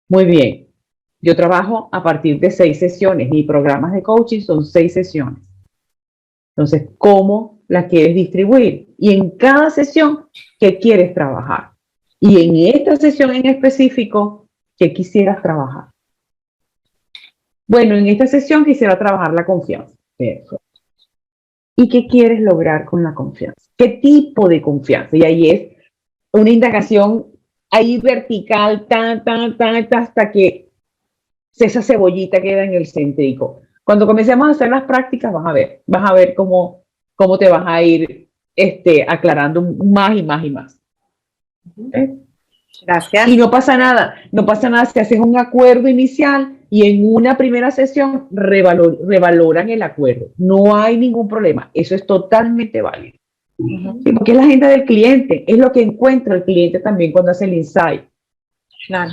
Muy bien, yo trabajo a partir de 6 sesiones, mis programas de coaching son 6 sesiones. Entonces, ¿cómo la quieres distribuir? Y en cada sesión, ¿qué quieres trabajar? Y en esta sesión en específico, ¿qué quisieras trabajar? Bueno, en esta sesión quisiera trabajar la confianza. Perfecto. ¿Y qué quieres lograr con la confianza? ¿Qué tipo de confianza? Y ahí es una indagación ahí vertical, hasta que esa cebollita queda en el céntrico. Cuando comencemos a hacer las prácticas, vas a ver cómo te vas a ir aclarando más y más y más. ¿Eh? Gracias. Y no pasa nada si haces un acuerdo inicial y en una primera sesión revaloran el acuerdo. No hay ningún problema, eso es totalmente válido. Sí, porque es la agenda del cliente, es lo que encuentra el cliente también cuando hace el insight. Claro.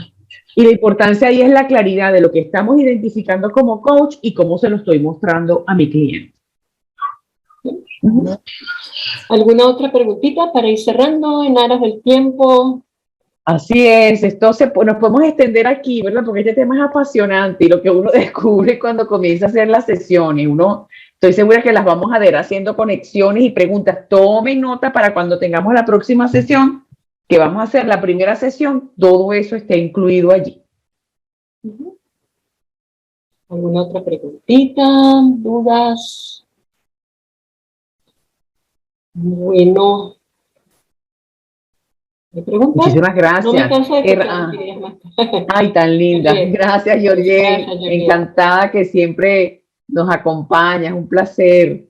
Y la importancia ahí es la claridad de lo que estamos identificando como coach y cómo se lo estoy mostrando a mi cliente. ¿Alguna otra preguntita para ir cerrando en aras del tiempo? Así es, nos podemos extender aquí, ¿verdad? Porque este tema es apasionante y lo que uno descubre cuando comienza a hacer las sesiones, estoy segura que las vamos a ver haciendo conexiones y preguntas. Tomen nota para cuando tengamos la próxima sesión, que vamos a hacer la primera sesión, todo eso esté incluido allí. ¿Alguna otra preguntita? ¿Dudas? Bueno. ¿Me preguntas? Muchísimas gracias. No me canso de escuchar. Ay, tan linda. Gracias, Georgie. Encantada que siempre nos acompañas. Un placer.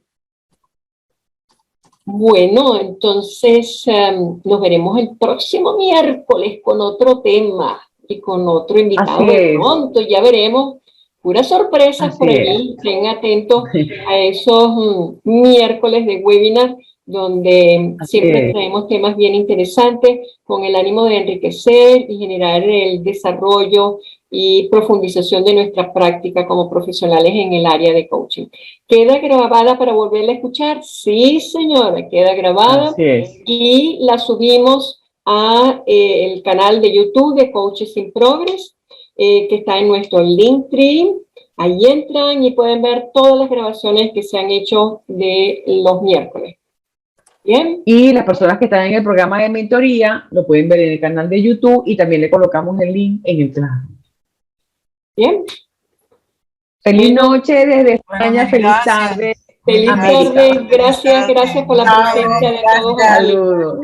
Bueno, entonces nos veremos el próximo miércoles con otro tema y con otro invitado de pronto. Ya veremos puras sorpresas por allí. Estén atentos a esos miércoles de webinar donde siempre traemos temas bien interesantes con el ánimo de enriquecer y generar el desarrollo y profundización de nuestra práctica como profesionales en el área de coaching. ¿Queda grabada para volverla a escuchar? Sí, señora, queda grabada y la subimos a el canal de YouTube de Coaches in Progress, que está en nuestro Linktree. Ahí entran y pueden ver todas las grabaciones que se han hecho de los miércoles. Bien. Y las personas que están en el programa de mentoría lo pueden ver en el canal de YouTube y también le colocamos el link en el chat. Bien. Feliz noche desde España, feliz tarde. Feliz tarde, gracias por la presencia de todos. Saludos.